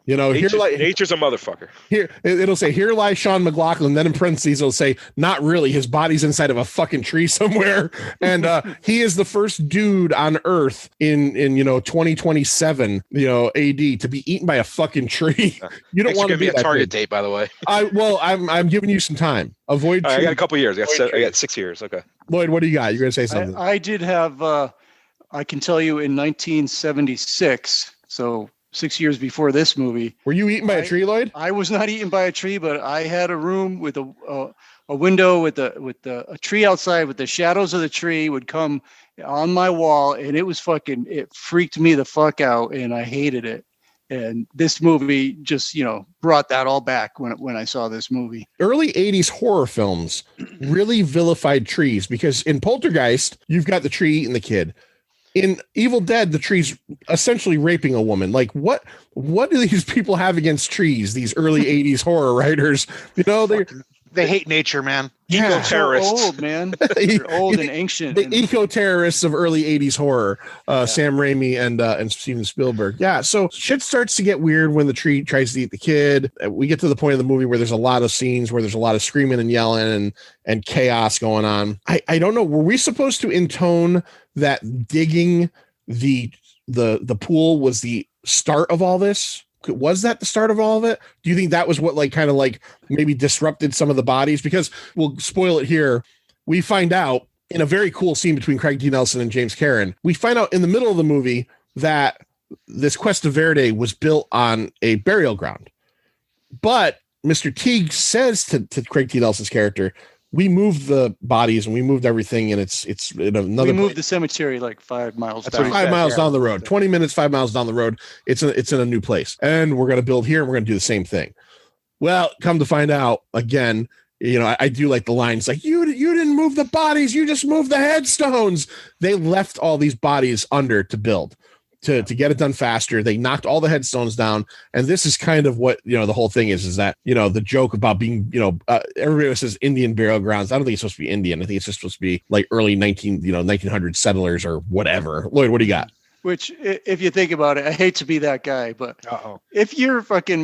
You know, nature's a motherfucker. Here, it'll say, "Here lies Sean McLaughlin." Then in parentheses, it'll say, "Not really. His body's inside of a fucking tree somewhere." And he is the first dude on Earth in 2027, AD, to be eaten by a fucking tree. You don't want to be a target date, by the way. I'm giving you some time. Avoid. I got a couple years. I got 6 years. Okay. Lloyd, what do you got? You're gonna say something? I did have. I can tell you in 1976. So. 6 years before this movie. Were you eaten by a tree, Lloyd? I was not eaten by a tree, but I had a room with a window with a tree outside, with the shadows of the tree would come on my wall, and it freaked me the fuck out, and I hated it. And this movie just, brought that all back when I saw this movie. Early 80s horror films really vilified trees because in Poltergeist, you've got the tree eating the kid. In Evil Dead, the tree's essentially raping a woman. Like, what do these people have against trees, these early 80s horror writers? They hate nature, man. Yeah. Eco-terrorists. Old, man. They're old and ancient. The eco-terrorists of early 80s horror, Sam Raimi and Steven Spielberg. Yeah, so shit starts to get weird when the tree tries to eat the kid. We get to the point of the movie where there's a lot of scenes where there's a lot of screaming and yelling and chaos going on. I don't know. Were we supposed to intone that digging the pool was the start of all this? Was that the start of all of it? Do you think that was what maybe disrupted some of the bodies? Because we'll spoil it here. We find out in a very cool scene between Craig T. Nelson and James Karen. We find out in the middle of the movie that this Cuesta Verde was built on a burial ground. But Mr. Teague says to Craig T. Nelson's character, we moved the bodies and we moved everything, and it's in another. We moved the cemetery like 5 miles. That's 5 miles down the road. 20 minutes, 5 miles down the road. It's in a new place, and we're gonna build here, and we're gonna do the same thing. Well, come to find out, again, I do like the lines like you didn't move the bodies, you just moved the headstones. They left all these bodies under to build. To get it done faster. They knocked all the headstones down. And this is kind of what, the whole thing is that, the joke about being, everybody says Indian burial grounds. I don't think it's supposed to be Indian. I think it's just supposed to be like early 1900 settlers or whatever. Lloyd, what do you got? Which, if you think about it, I hate to be that guy, but if you're fucking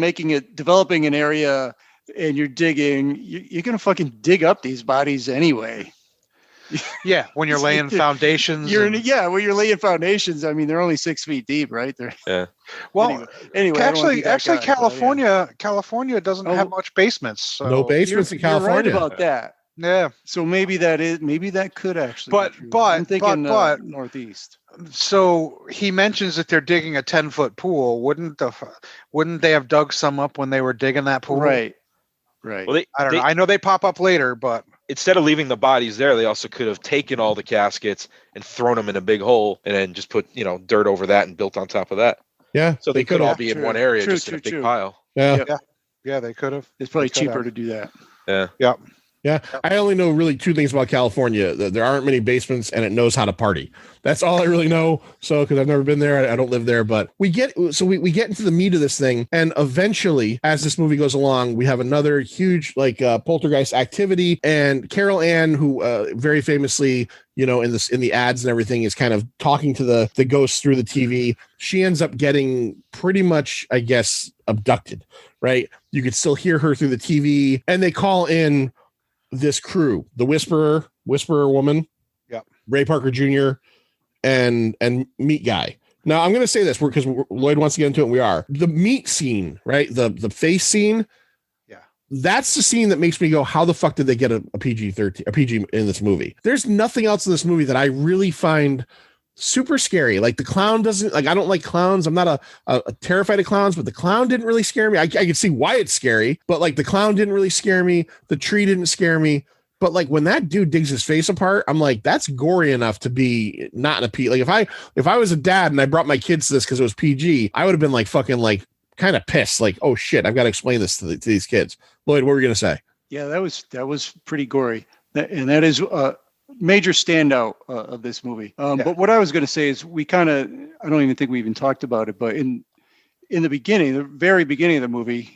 developing an area and you're digging, you're going to fucking dig up these bodies anyway. Yeah, when you're laying foundations. When you're laying foundations, I mean, they're only 6 feet deep, right? Yeah. Well, anyway, actually, California doesn't have much basements. So no basements in California. You're right about that. Yeah. So maybe that could actually. But I'm thinking northeast. So he mentions that they're digging a 10-foot pool. Wouldn't they have dug some up when they were digging that pool? Right. Well, I don't know. I know they pop up later, but instead of leaving the bodies there, they also could have taken all the caskets and thrown them in a big hole and then just put, dirt over that and built on top of that. Yeah. So they could all be in one area, just in a big pile. Yeah. Yeah, they could have. It's probably cheaper to do that. Yeah. Yeah. Yeah, I only know really two things about California. There aren't many basements, and it knows how to party. That's all I really know. So, because I've never been there, I don't live there. But we get into the meat of this thing, and eventually, as this movie goes along, we have another huge poltergeist activity. And Carol Ann, who very famously, in the ads and everything, is kind of talking to the ghosts through the TV. She ends up getting pretty much, I guess, abducted. Right? You could still hear her through the TV, and they call in this crew, the Whisperer woman, Ray Parker Jr., and Meat Guy. Now I'm going to say this because Lloyd wants to get into it. And we are the meat scene, right? The face scene. Yeah, that's the scene that makes me go, how the fuck did they get a PG-13, a PG in this movie? There's nothing else in this movie that I really find super scary. Like the clown doesn't, I don't like clowns. I'm not a terrified of clowns, but the clown didn't really scare me. I can see why it's scary, but the clown didn't really scare me. The tree didn't scare me. But when that dude digs his face apart, I'm like, that's gory enough to be not in a PG. If I was a dad and I brought my kids to this because it was PG, I would have been fucking kind of pissed. Oh shit, I've got to explain this to these kids. Lloyd, what were you going to say? Yeah, that was pretty gory. And that is major standout of this movie. But what I was going to say is I don't even think we even talked about it, but in the beginning, the very beginning of the movie,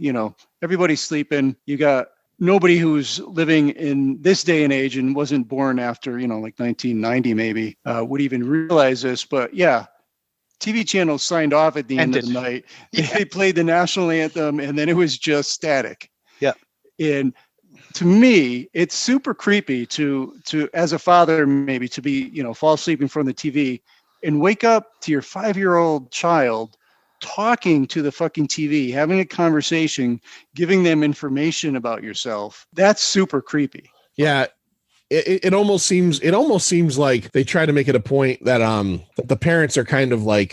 everybody's sleeping. You got nobody who's living in this day and age and wasn't born after, 1990 maybe, would even realize this. But yeah, TV channels signed off at the end of the night. Yeah. They played the national anthem and then it was just static. Yeah. And to me, it's super creepy to as a father, maybe to be, fall asleep in front of the TV and wake up to your 5-year-old child talking to the fucking TV, having a conversation, giving them information about yourself. That's super creepy. Yeah. It almost seems like they try to make it a point that that the parents are kind of I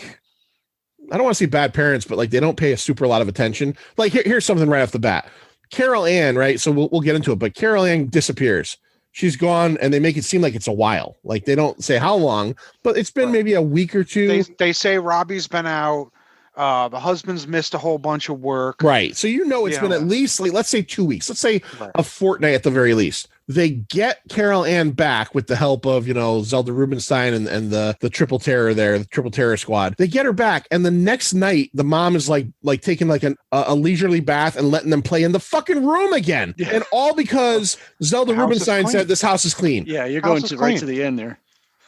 don't want to say bad parents, but they don't pay a super lot of attention. Here's something right off the bat. Carol Ann, right? So we'll get into it, but Carol Ann disappears. She's gone, and they make it seem like it's a while. They don't say how long, but it's been maybe a week or two. They say Robbie's been out. The husband's missed a whole bunch of work. Right. So it's You been know. at least, like, let's say 2 weeks. Let's say Right. a fortnight at the very least. They get Carol Ann back with the help of, Zelda Rubinstein and the triple terror there, the triple terror squad. They get her back, and the next night the mom is like taking like a leisurely bath and letting them play in the fucking room again. Yeah. And all because Zelda The house is Rubinstein clean. said this house is clean. Yeah, you're House going is to clean. right to the end there.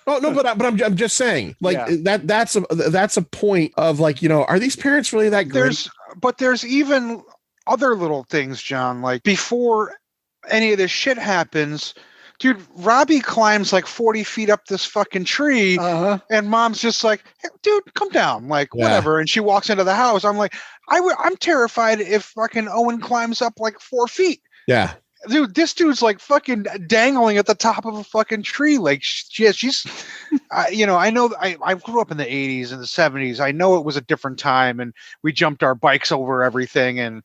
Oh no, but I'm just saying, like, Yeah. that's a point of, like, are these parents really that great? There's even other little things, John, like before any of this shit happens, dude, Robbie climbs like 40 feet up this fucking tree, and mom's just like, hey, dude, come down, like, Yeah. whatever. And she walks into the house. I'm like, I'm terrified if fucking Owen climbs up like 4 feet. Yeah. Dude, this dude's like fucking dangling at the top of a fucking tree. Like, she's, I know I grew up in the 80s and the 70s. I know it was a different time, and we jumped our bikes over everything and,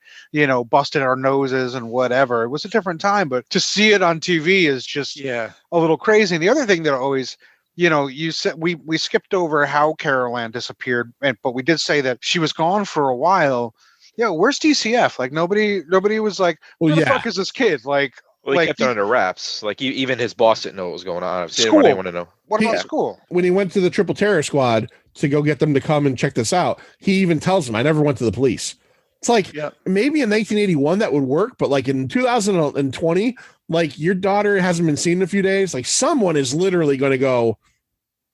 busted our noses and whatever. It was a different time, but to see it on TV is just a little crazy. And the other thing that always, you said we skipped over how Carol Ann disappeared, but we did say that she was gone for a while. Yeah, where's DCF? Like, nobody was like, who the fuck is this kid? Like, he kept it under wraps. Like, even his boss didn't know what was going on. School. They want to know. What about school? When he went to the triple terror squad to go get them to come and check this out, he even tells them, I never went to the police. It's like, maybe in 1981 that would work, but like in 2020, like, your daughter hasn't been seen in a few days. Like, someone is literally going to go,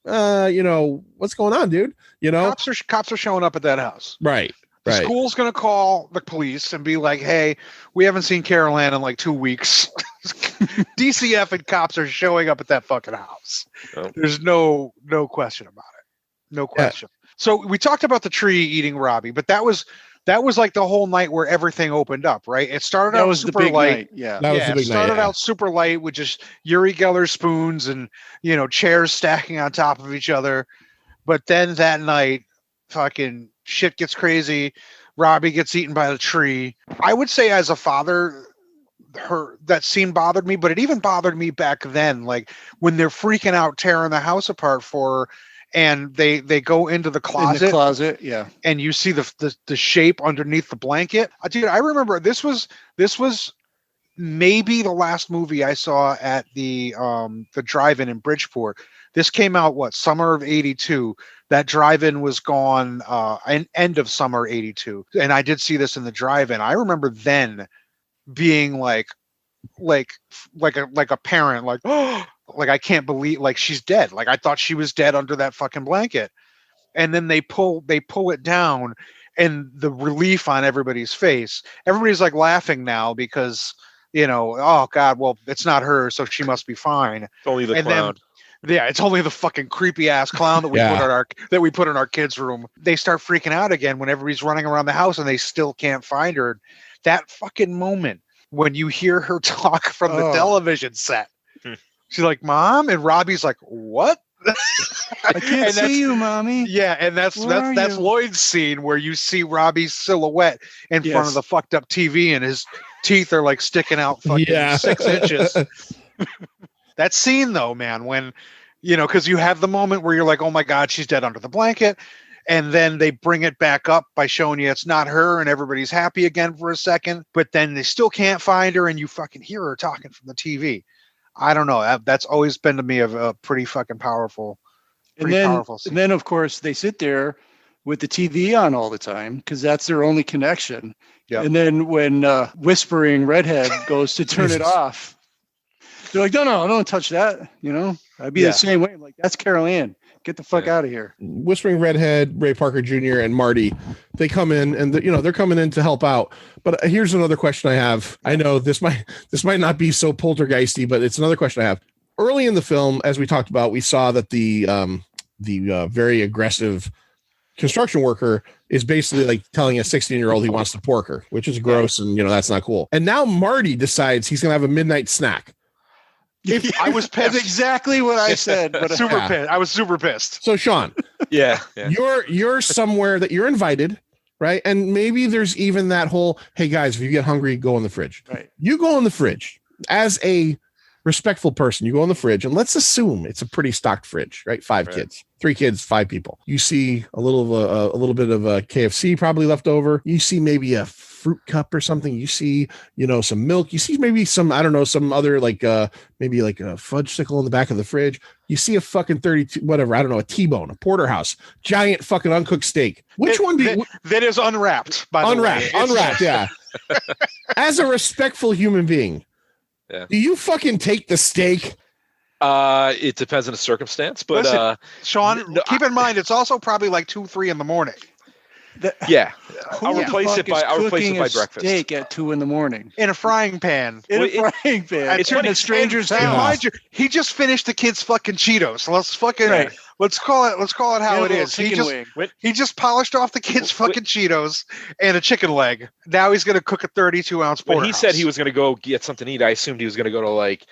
what's going on, dude? Cops are showing up at that house. Right. The school's going to call the police and be like, hey, we haven't seen Carol Ann in like 2 weeks. DCF and cops are showing up at that fucking house. Oh. There's no question about it. No question. Yeah. So we talked about the tree eating Robbie, but that was like the whole night where everything opened up, right? It started out super light. Night. Yeah. That was the big it started out super light with just Uri Geller spoons and, chairs stacking on top of each other. But then that night, fucking shit gets crazy. Robbie gets eaten by the tree. I would say, as a father, that scene bothered me, but it even bothered me back then. Like, when they're freaking out, tearing the house apart for her, and they go into the closet. In the closet, yeah. And you see the shape underneath the blanket. Dude, I remember this was maybe the last movie I saw at the drive-in in Bridgeport. This came out summer of '82. That drive-in was gone end of summer '82, and I did see this in the drive-in. I remember then being like a parent, like, oh, like, I can't believe, like, she's dead. Like, I thought she was dead under that fucking blanket, and then they pull it down, and the relief on everybody's face. Everybody's like laughing now because, oh God, well, it's not her, so she must be fine. It's only the clown. Yeah, it's only the fucking creepy ass clown that we put in our kids' room. They start freaking out again when everybody's running around the house and they still can't find her. That fucking moment when you hear her talk from the television set. She's like, Mom, and Robbie's like, what? I can't see you, Mommy. Yeah, and that's Lloyd's scene where you see Robbie's silhouette in front of the fucked up TV, and his teeth are like sticking out fucking 6 inches. That scene, though, man, when, because you have the moment where you're like, oh my God, she's dead under the blanket. And then they bring it back up by showing you it's not her, and everybody's happy again for a second. But then they still can't find her, and you fucking hear her talking from the TV. I don't know. That's always been to me a pretty fucking powerful. And then, of course, they sit there with the TV on all the time because that's their only connection. Yep. And then when Whispering Redhead goes to turn it off, they're like, no, don't touch that. I'd be the same way. I'm like, that's Carol Ann. Get the fuck out of here. Whispering Redhead, Ray Parker Jr., and Marty, they come in, and they're coming in to help out. But here's another question I have. I know this might not be so poltergeisty, but it's another question I have. Early in the film, as we talked about, we saw that the very aggressive construction worker is basically like telling a 16-year-old he wants to pork her, which is gross, and that's not cool. And now Marty decides he's gonna have a midnight snack. I was pissed. That's exactly what I said. But pissed. I was super pissed. So Sean, you're somewhere that you're invited, right? And maybe there's even that whole, hey guys, if you get hungry, go in the fridge. Right. You go in the fridge as a respectful person, you go in the fridge, and let's assume it's a pretty stocked fridge, right? 5 kids, 3 kids, 5 people. You see a little bit of a KFC probably left over. You see maybe a fruit cup or something. You see, some milk. You see maybe some, I don't know, some other maybe like a fudgesicle in the back of the fridge. You see a fucking 32, whatever, I don't know, a T-bone, a porterhouse, giant fucking uncooked steak. Which one do you... That is unwrapped, by the way. Unwrapped, yeah. As a respectful human being, do you fucking take the steak? It depends on the circumstance, but listen, Sean, keep in mind it's also probably like 2-3 in the morning. I'll replace it by breakfast. Steak at 2 a.m. in a frying pan. It's in a stranger's house. Mind you, he just finished the kids' fucking Cheetos. So let's call it how it is. He just polished off the kids' fucking Cheetos and a chicken leg. Now he's gonna cook a 32-ounce porterhouse. When he said he was gonna go get something to eat, I assumed he was gonna go to like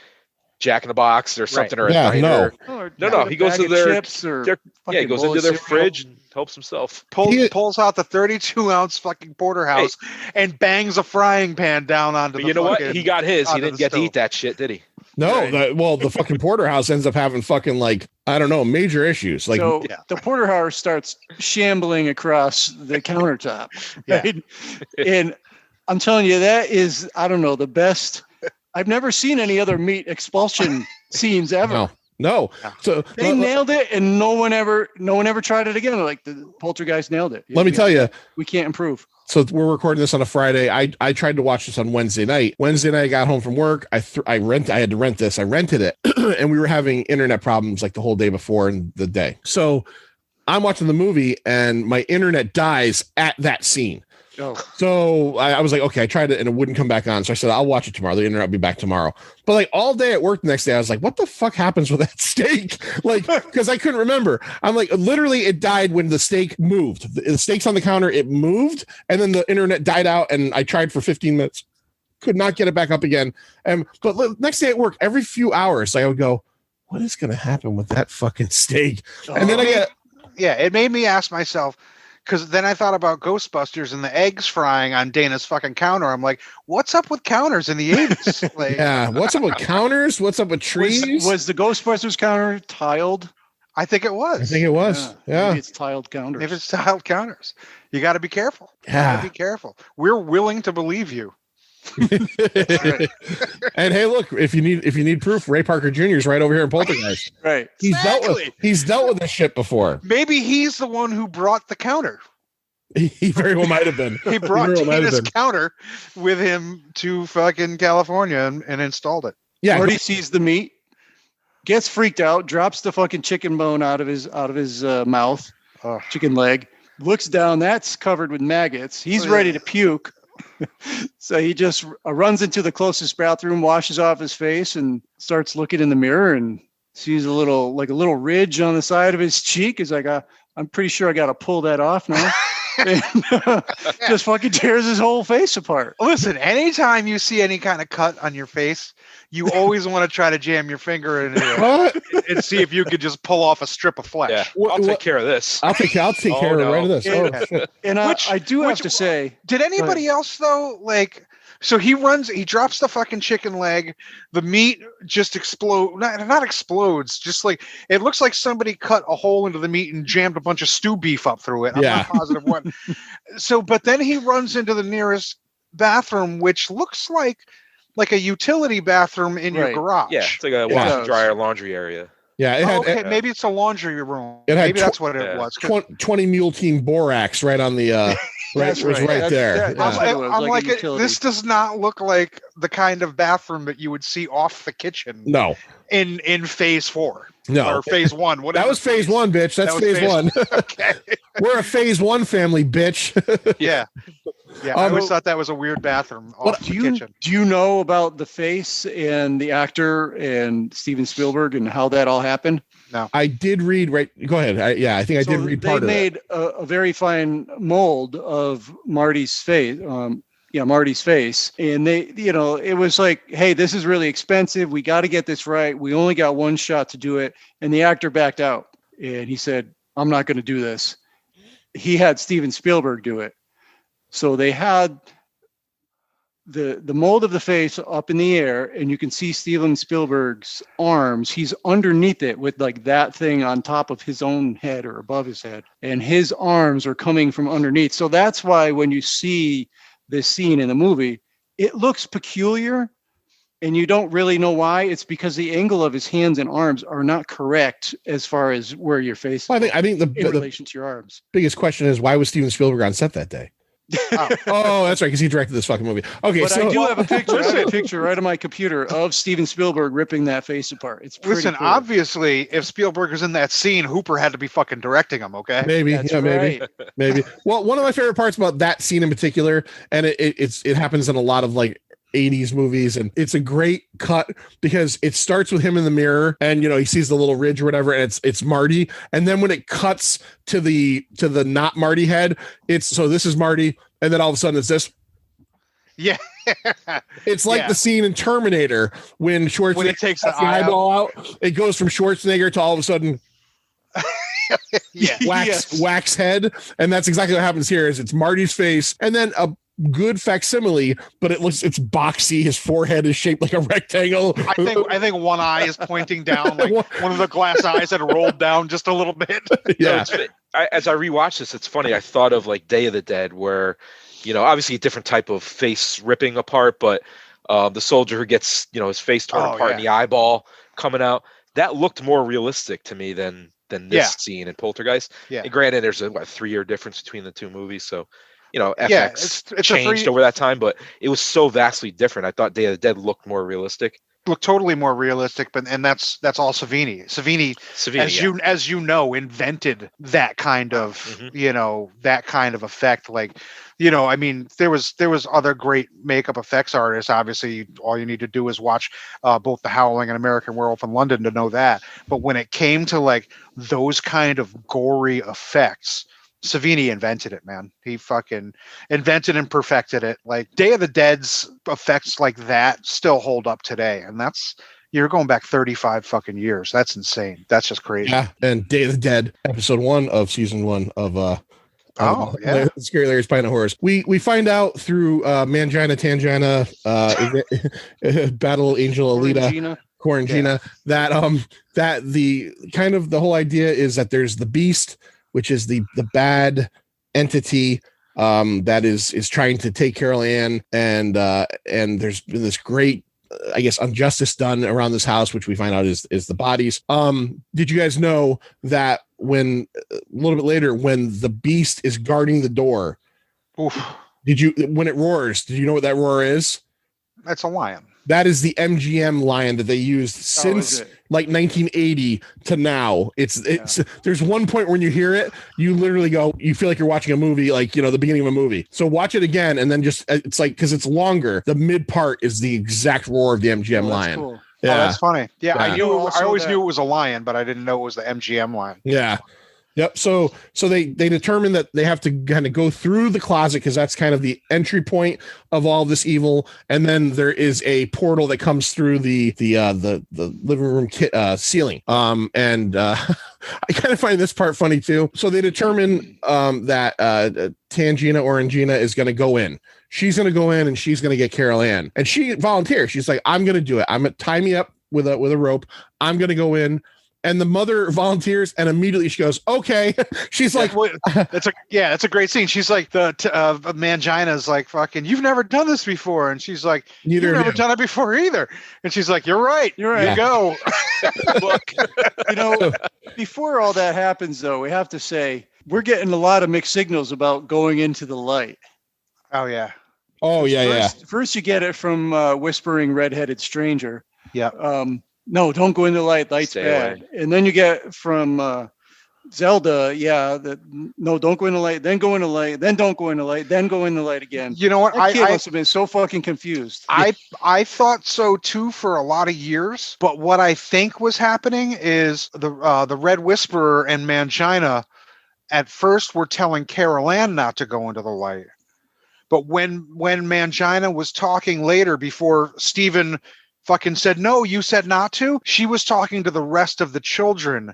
Jack in the Box or something, or a diner. No. He goes to their chips he goes into their fridge and helps himself. Pulls out the 32-ounce fucking porterhouse and bangs a frying pan down onto the. You know what? He got his. He didn't get to eat that shit, did he? No. The fucking porterhouse ends up having fucking I don't know, major issues. The porterhouse starts shambling across the countertop. Right? And I'm telling you, that is, I don't know, the best. I've never seen any other meat expulsion scenes ever. No. So they nailed it, and no one ever tried it again. Like the Poltergeist nailed it. Let me tell you, we can't improve. So we're recording this on a Friday. I tried to watch this on Wednesday night. I got home from work. I had to rent this. I rented it, and we were having internet problems like the whole day before and the day. So I'm watching the movie, and my internet dies at that scene. Oh. So I was like, okay, I tried it and it wouldn't come banet on. So I said, I'll watch it tomorrow. The internet will be back tomorrow. But all day at work the next day, I was like, what the fuck happens with that steak? Because I couldn't remember. I'm like, literally, it died when the steak moved. The steak's on the counter, it moved, and then the internet died out. And I tried for 15 minutes, could not get it back up again. But next day at work, every few hours, I would go, what is going to happen with that fucking steak? And then it made me ask myself. Because then I thought about Ghostbusters and the eggs frying on Dana's fucking counter. I'm like, what's up with counters in the 80s? What's up with counters? What's up with trees? Was the Ghostbusters counter tiled? I think it was. Yeah. Maybe it's tiled counters. If it's tiled counters, you got to be careful. Yeah. We're willing to believe you. And hey, look, if you need proof, Ray Parker Jr. is right over here in Poltergeist. Right. He's dealt with this shit before. Maybe he's the one who brought the counter. He very well might have been. He brought Tina's counter with him to fucking California and installed it. Yeah. Marty sees the meat, gets freaked out, drops the fucking chicken bone out of his mouth, chicken leg, looks down, that's covered with maggots. He's ready to puke. So he just runs into the closest bathroom, washes off his face, and starts looking in the mirror and sees a little ridge on the side of his cheek. He's like, I'm pretty sure I got to pull that off now. And just fucking tears his whole face apart. Listen, anytime you see any kind of cut on your face, you always want to try to jam your finger in it and see if you could just pull off a strip of flesh. Yeah, I'll take care of this. I'll take care of this. And I do have to say, did anybody else though? So he drops the fucking chicken leg. The meat just not explodes. Just it looks like somebody cut a hole into the meat and jammed a bunch of stew beef up through it. I'm not positive what. But then he runs into the nearest bathroom, which looks like a utility bathroom in your garage. Yeah, it's like a washer, dryer, laundry area. Yeah. Maybe it's a laundry room. Maybe that's what it was. 20 mule team borax right on the. Right there. I'm like, this does not look like the kind of bathroom that you would see off the kitchen. No. In phase 4. No. Or phase 1. That was phase 1, bitch. That's phase 1. Okay. We're a phase 1 family, bitch. Yeah. Yeah. I always thought that was a weird bathroom off the kitchen. Do you know about the face and the actor and Steven Spielberg and how that all happened? No. I did read, right? Go ahead. I did read part of it. They made a very fine mold of Marty's face. Marty's face. And they, it was like, hey, this is really expensive. We got to get this right. We only got one shot to do it. And the actor backed out. And he said, I'm not going to do this. He had Steven Spielberg do it. So they had the mold of the face up in the air, and you can see Steven Spielberg's arms. He's underneath it with like that thing on top of his own head or above his head, and his arms are coming from underneath. So that's why when you see this scene in the movie, it looks peculiar, and you don't really know why. It's because the angle of his hands and arms are not correct as far as where your face. Well, I think in relation to your arms. Biggest question is, why was Steven Spielberg on set that day? Oh, that's right, because he directed this fucking movie. Okay, but so I do have a picture. I have a picture right on my computer of Steven Spielberg ripping that face apart. It's pretty Listen, cool. Obviously, if Spielberg was in that scene, Hooper had to be fucking directing him. Okay, maybe, That's maybe, right. maybe. Well, one of my favorite parts about that scene in particular, and it happens in a lot of like 80s movies, and it's a great cut because it starts with him in the mirror, and he sees the little ridge or whatever, and it's Marty, and then when it cuts to the not Marty head, so this is Marty, and then all of a sudden it's this. Yeah. It's like the scene in Terminator when Schwarzenegger it takes the eyeball out. It goes from Schwarzenegger to all of a sudden wax head, and that's exactly what happens here. Is it's Marty's face, and then a good facsimile, but it's boxy. His forehead is shaped like a rectangle. I think one eye is pointing down, like one of the glass eyes had rolled down just a little bit. Yeah. As I rewatch this, it's funny. I thought of like Day of the Dead, where obviously a different type of face ripping apart, but the soldier who gets his face torn apart and the eyeball coming out, that looked more realistic to me than this scene in Poltergeist. Yeah. And granted, there's a 3-year difference between the two movies, so FX it's changed over that time, but it was so vastly different. I thought Day of the Dead looked more realistic. Looked totally more realistic, and that's all Savini. Savini, as you know, invented that kind of that kind of effect. Like, I mean, there was other great makeup effects artists. Obviously, all you need to do is watch both The Howling and American Werewolf in London to know that. But when it came to like those kind of gory effects, Savini invented it, man. He fucking invented and perfected it. Like Day of the Dead's effects like that still hold up today. And you're going back 35 fucking years. That's insane. That's just crazy. Yeah. And Day of the Dead, episode 1 of season 1 of Scary Larry's Pint Horrors. We find out through Mangina Tangina, Battle Angel Alita, Quarantina, that the kind of the whole idea is that there's the beast, which is the bad entity that is trying to take Carol Ann, and there's been this great, I guess, injustice done around this house, which we find out is the bodies. Did you guys know that when a little bit later, when the beast is guarding the door, when it roars, did you know what that roar is? That's a lion. That is the MGM lion that they used since like 1980 to now. It's there's one point when you hear it, you literally go, you feel like you're watching a movie, like the beginning of a movie. So watch it again, and then just it's like, because it's longer, the mid part is the exact roar of the MGM lion. Cool. Yeah, that's funny. Yeah, I always knew it was a lion, but I didn't know it was the MGM lion. Yeah. Yep. So they determine that they have to kind of go through the closet, because that's kind of the entry point of all this evil. And then there is a portal that comes through the living room ceiling. I kind of find this part funny too. So they determine that Tangina Orangina is going to go in. She's going to go in and she's going to get Carol Ann. And she volunteers. She's like, I'm going to do it. I'm going to tie me up with a rope. I'm going to go in. And the mother volunteers, and immediately she goes, okay. She's like, it's a great scene. She's like, Mangina's like, fucking, you've never done this before. And she's like, you've never done it before either. And she's like, you're right. You go. Look, before all that happens, though, we have to say, we're getting a lot of mixed signals about going into the light. Oh, yeah. Oh, yeah, First, you get it from Whispering Redheaded Stranger. Yeah. No, don't go in the light. Light's Stay bad. away. And then you get from Zelda, no, don't go in the light, then go in the light, then don't go in the light, then go in the light again. You know what? I must have been so fucking confused. I thought so too for a lot of years, but what I think was happening is the Red Whisperer and Mangina at first were telling Carol Ann not to go into the light. But when Mangina was talking later, before Stephen fucking said, no, you said not to, she was talking to the rest of the children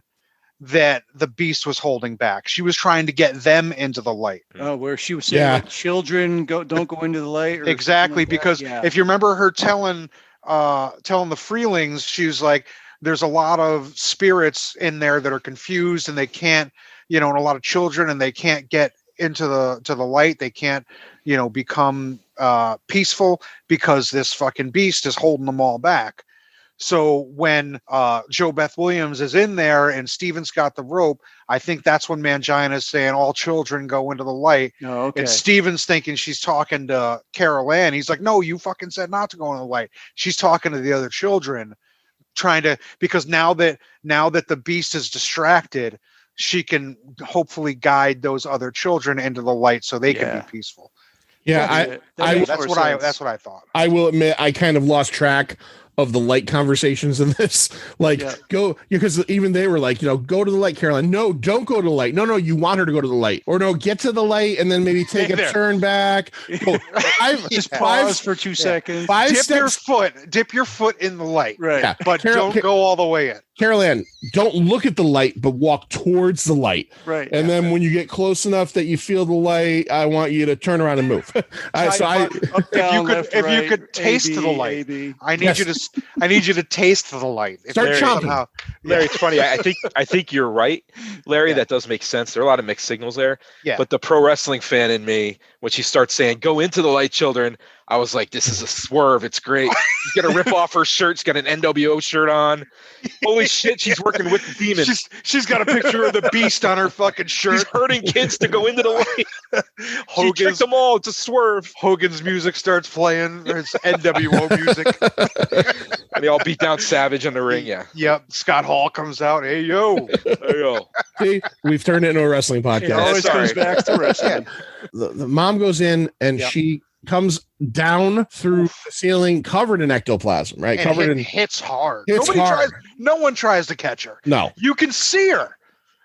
that the beast was holding back. She was trying to get them into the light. Oh, where she was saying like, children don't go into the light. Or exactly, like because if you remember her telling the Freelings, she was like, there's a lot of spirits in there that are confused and they can't, and a lot of children, and they can't get into the light. They can't, become peaceful because this fucking beast is holding them all back. So when Joe Beth Williams is in there and Steven's got the rope, I think that's when Mangina's saying all children go into the light. Oh, okay. And Steven's thinking she's talking to Carol Ann. He's like, no, you fucking said not to go into the light. She's talking to the other children, because now that the beast is distracted, she can hopefully guide those other children into the light so they can be peaceful. Yeah, that's what I thought. I will admit I kind of lost track of the light conversations in this. Go, because even they were like, go to the light, Caroline. No, don't go to the light. No, you want her to go to the light. Or no, get to the light and then maybe take a turn back. Just pause for 2 seconds. Dip your foot in the light. Right. Yeah. But don't go all the way in. Carol, don't look at the light, but walk towards the light. Right. And then when you get close enough that you feel the light, I want you to turn around and move. If you could taste the light, I need you to taste the light. Start chomping. Larry, it's funny. I think you're right, Larry. That does make sense. There are a lot of mixed signals there. Yeah. But the pro wrestling fan in me, when she starts saying "Go into the light, children," I was like, "This is a swerve. It's great." She's gonna rip off her shirt. She's got an NWO shirt on. Holy shit, she's working with the demons. She's got a picture of the beast on her fucking shirt. She's hurting kids to go into the light. She tricked them all. It's a swerve. Hogan's music starts playing. It's NWO music. And they all beat down Savage in the ring. Yeah. Yep. Scott Hall comes out. Hey yo. See, we've turned it into a wrestling podcast. It always comes back to wrestling. The mom goes in and she comes down through the ceiling covered in ectoplasm, right? And hits hard. No one tries to catch her. No. You can see her.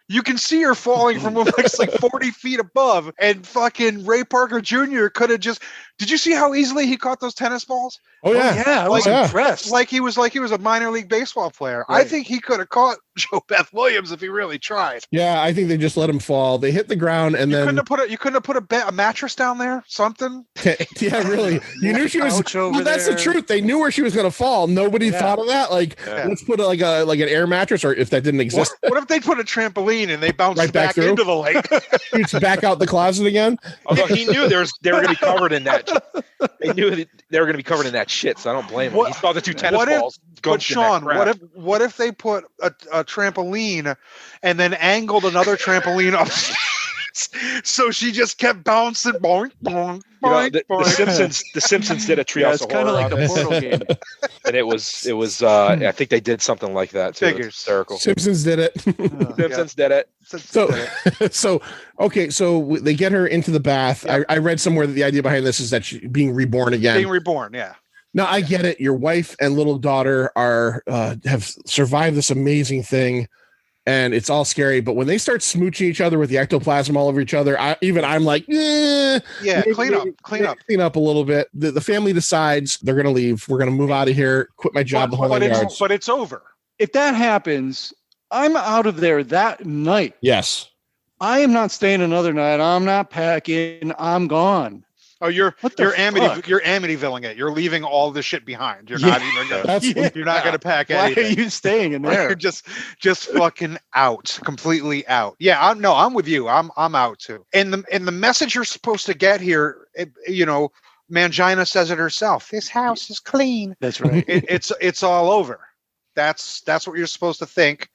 You can see her falling from like 40 feet above, and fucking Ray Parker Jr. could have just. Did you see how easily he caught those tennis balls? Oh yeah, I was impressed. Like he was a minor league baseball player. Right. I think he could have caught Joe Beth Williams if he really tried. Yeah, I think they just let him fall. They hit the ground, and then you couldn't have put a mattress down there, something. Yeah, really. You knew she was. Well, that's the truth. They knew where she was going to fall. Nobody thought of that. Let's put like an air mattress, or if that didn't exist. What if they put a trampoline and they bounced right back into the lake? It's back out the closet again. Although he knew they were going to be covered in that. They knew they were going to be covered in that shit, so I don't blame him. He saw the two tennis balls. But Sean, what if they put a trampoline and then angled another trampoline up? So she just kept bouncing. Boing, boing, boing, the Simpsons did a Treehouse of Horror. Kind of like a Portal game, and it was. I think they did something like that too. It's hysterical. Simpsons did it. Simpsons did it. So they get her into the bath. Yeah. I read somewhere that the idea behind this is that she's being reborn again. Being reborn, yeah. Now I get it. Your wife and little daughter have survived this amazing thing. And it's all scary, but when they start smooching each other with the ectoplasm all over each other, I'm like, clean up a little bit. The family decides they're going to leave. We're going to move out of here, quit my job. But it's over. If that happens, I'm out of there that night. Yes. I am not staying another night. I'm not packing. I'm gone. Oh, you're Amityvilling it. You're leaving all this shit behind. You're not even you're not gonna pack anything. Why are you staying in there? You're just fucking out, completely out. Yeah, I'm with you. I'm out too. And the message you're supposed to get here, Mangina says it herself. This house is clean. That's right. It's all over. That's what you're supposed to think.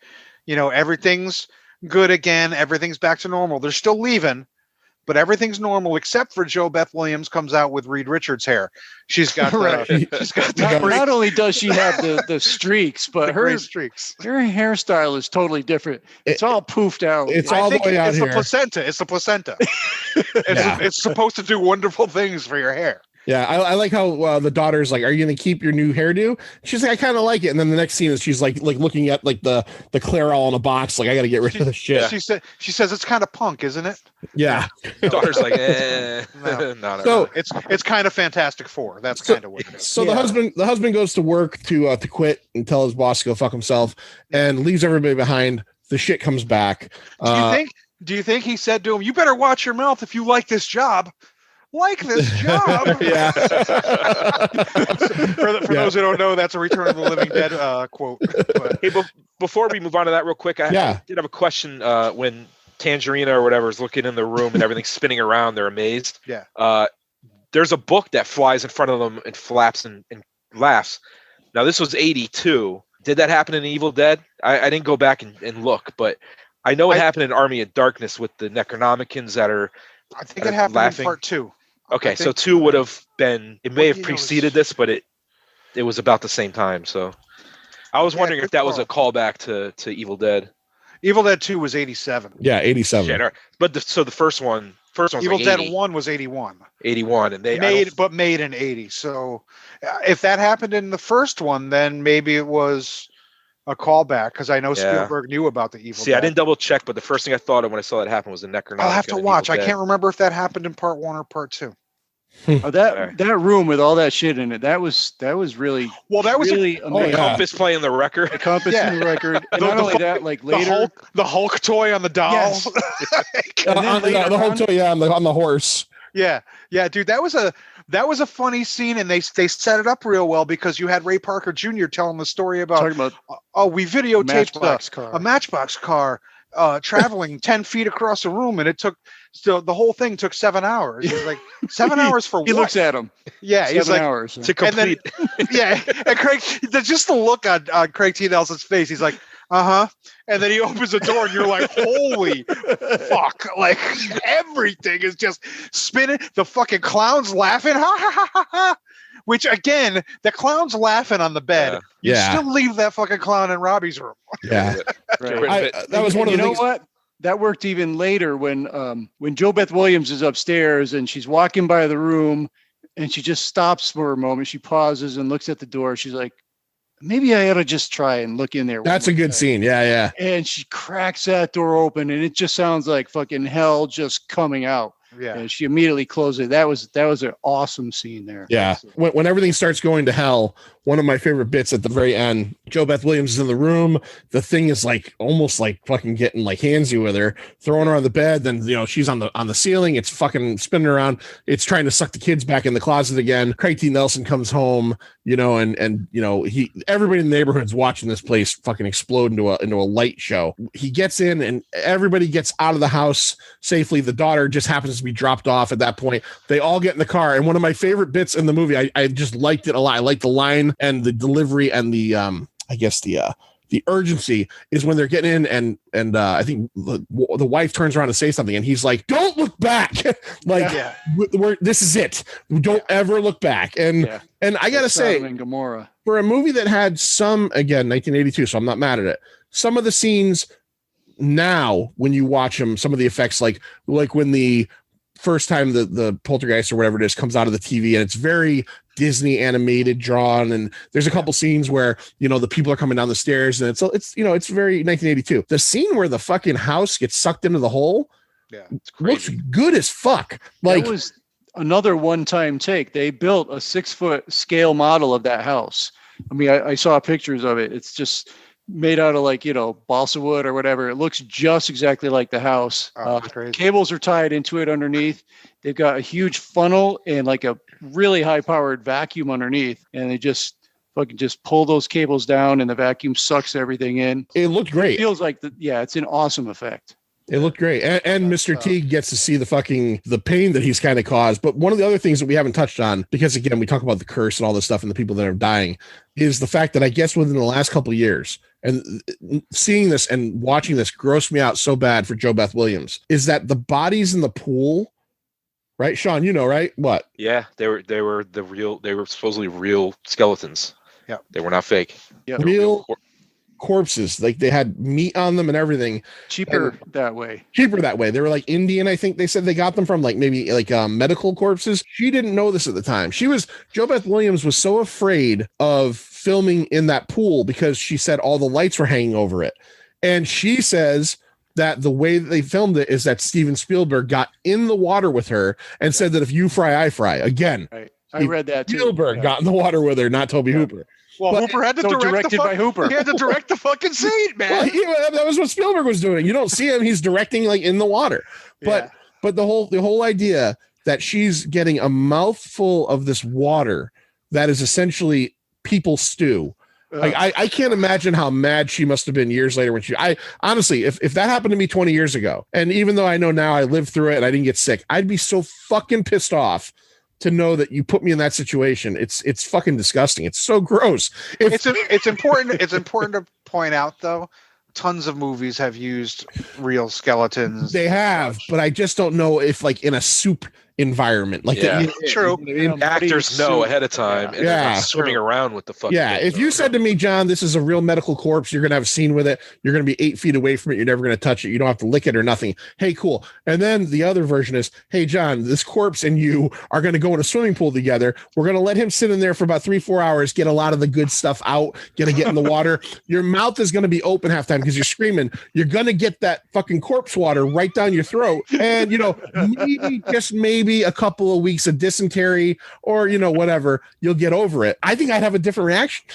Everything's good again. Everything's back to normal. They're still leaving. But everything's normal except for Joe Beth Williams comes out with Reed Richards' hair. She's got not only does she have the streaks, but her streaks. Her hairstyle is totally different. It's all poofed out. It's all the way out here. It's the placenta. It's supposed to do wonderful things for your hair. Yeah, I like how the daughter's like, "Are you going to keep your new hairdo?" She's like, "I kind of like it." And then the next scene is she's like looking at like the Clairol in a box, like, "I got to get rid of the shit." She says it's kind of punk, isn't it? Yeah. Daughter's like, No. It's kind of Fantastic Four. That's kind of what it is. So the husband goes to work to quit and tell his boss to go fuck himself and leaves everybody behind. the shit comes back. Do you think he said to him, "You better watch your mouth if you like this job"? Like this job. Yeah. For those who don't know, that's a Return of the Living Dead quote. But. Hey, before we move on to that real quick, I did have a question. When Tangerina or whatever is looking in the room and everything's spinning around, they're amazed. Yeah. There's a book that flies in front of them and flaps and laughs. Now, this was 82. Did that happen in Evil Dead? I didn't go back and look, but I know it happened in Army of Darkness with the Necronomicons that are I think it happened laughing. in part 2. Okay, so 2 would have been, it may have preceded this, but it was about the same time. So I was wondering if that was a callback to Evil Dead. Evil Dead 2 was 87. Yeah, 87. Shit, right. But the first one's Evil like Dead 80. 1 was 81. 81, and they made in 80. So if that happened in the first one, then maybe it was a callback, because I know Spielberg knew about the Evil Dead. I didn't double check, but the first thing I thought of when I saw that happen was the Necronomicon. I'll have to watch. I can't remember if that happened in part 1 or part 2. That room with all that shit in it, that was really really amazing. Compass playing the record. The compass in the record. And not only that, like later, the Hulk toy on the doll. Yes. The whole toy, on the horse. Yeah, dude, that was a funny scene, and they set it up real well, because you had Ray Parker Jr. telling the story about we videotaped a Matchbox car traveling 10 feet across the room, and it took the whole thing took 7 hours. He's like, 7 hours for what? He looks at him. Yeah, 7 he's like, hours to complete. And Craig, just the look on Craig T. Nelson's face, he's like, and then he opens the door and you're like, holy fuck, like everything is just spinning. The fucking clown's laughing, ha ha ha ha ha. Which again, the clown's laughing on the bed. You still leave that fucking clown in Robbie's room. Yeah. Right. That was one of the things. You know what? That worked even later when Jo Beth Williams is upstairs and she's walking by the room and she just stops for a moment. She pauses and looks at the door. She's like, maybe I ought to just try and look in there. That's a good scene. Yeah. And she cracks that door open and it just sounds like fucking hell just coming out. Yeah. And she immediately closed it. That was an awesome scene there. Yeah. When everything starts going to hell, one of my favorite bits at the very end, Jo Beth Williams is in the room. The thing is like almost like fucking getting like handsy with her, throwing her on the bed. Then, she's on the ceiling. It's fucking spinning around. It's trying to suck the kids back in the closet again. Craig T. Nelson comes home, and everybody in the neighborhood's watching this place fucking explode into a light show. He gets in and everybody gets out of the house safely. The daughter just happens to be dropped off at that point. They all get in the car. And one of my favorite bits in the movie, I just liked it a lot. I liked the line and the delivery and the the urgency is when they're getting in and I think the wife turns around to say something and he's like, don't look back. This is it. Don't ever look back. And I gotta say, Gomorrah, for a movie that had some, again, 1982, so I'm not mad at it, some of the scenes now when you watch them, some of the effects, like when the first time the Poltergeist or whatever it is comes out of the TV and it's very Disney animated drawn, and there's a couple scenes where the people are coming down the stairs and it's very 1982. The scene where the fucking house gets sucked into the hole, it's looks good as fuck. Like, that was another one-time take. They built a 6-foot scale model of that house. I mean, I saw pictures of it. It's just made out of balsa wood or whatever. It looks just exactly like the house. Cables are tied into it underneath. They've got a huge funnel and like a really high powered vacuum underneath. And they just pull those cables down and the vacuum sucks everything in. It looked great. It feels like it's an awesome effect. It looked great. And Mr. T gets to see the pain that he's kind of caused. But one of the other things that we haven't touched on, because again, we talk about the curse and all this stuff and the people that are dying, is the fact that I guess within the last couple of years, and seeing this and watching this grossed me out so bad for Jo Beth Williams, is that the bodies in the pool, right? Sean, right? What? Yeah, they were supposedly real skeletons. Yeah. They were not fake. Yeah. Real corpses, like they had meat on them and everything. Cheaper that way. They were like Indian, I think they said they got them from, like maybe like medical corpses. She didn't know this at the time. Jo Beth Williams was so afraid of filming in that pool because she said all the lights were hanging over it. And she says that the way that they filmed it is that Steven Spielberg got in the water with her and said that if you fry, I fry. Again, right. I read that too. Spielberg Yeah. got in the water with her, not Toby Hooper. Well, But- Hooper had to So direct directed by Hooper. He had to direct the fucking scene, Well, man. that was what Spielberg was doing. You don't see him; he's directing like in the water. But the whole idea that she's getting a mouthful of this water that is essentially people stew. Like I can't imagine how mad she must have been years later when I honestly, if that happened to me 20 years ago, and even though I know now I lived through it and I didn't get sick, I'd be so fucking pissed off to know that you put me in that situation. It's fucking disgusting. It's so gross. It's important. It's important to point out though. Tons of movies have used real skeletons. They have, but I just don't know if like in a soup environment, like Yeah. True. Actors know ahead of time, and they're Yeah. not swimming around with the fucking. Yeah, if you said to me, John, this is a real medical corpse, you're gonna have a scene with it, you're gonna be 8 feet away from it, you're never gonna touch it, you don't have to lick it or nothing. Hey, cool. And then the other version is, hey, John, this corpse and you are gonna go in a swimming pool together. We're gonna let him sit in there for about 3-4 hours, get a lot of the good stuff out, gonna get in the water. Your mouth is gonna be open half time because you're screaming. You're gonna get that fucking corpse water right down your throat, and maybe just maybe a couple of weeks of dysentery or whatever, you'll get over it. I think I'd have a different reaction.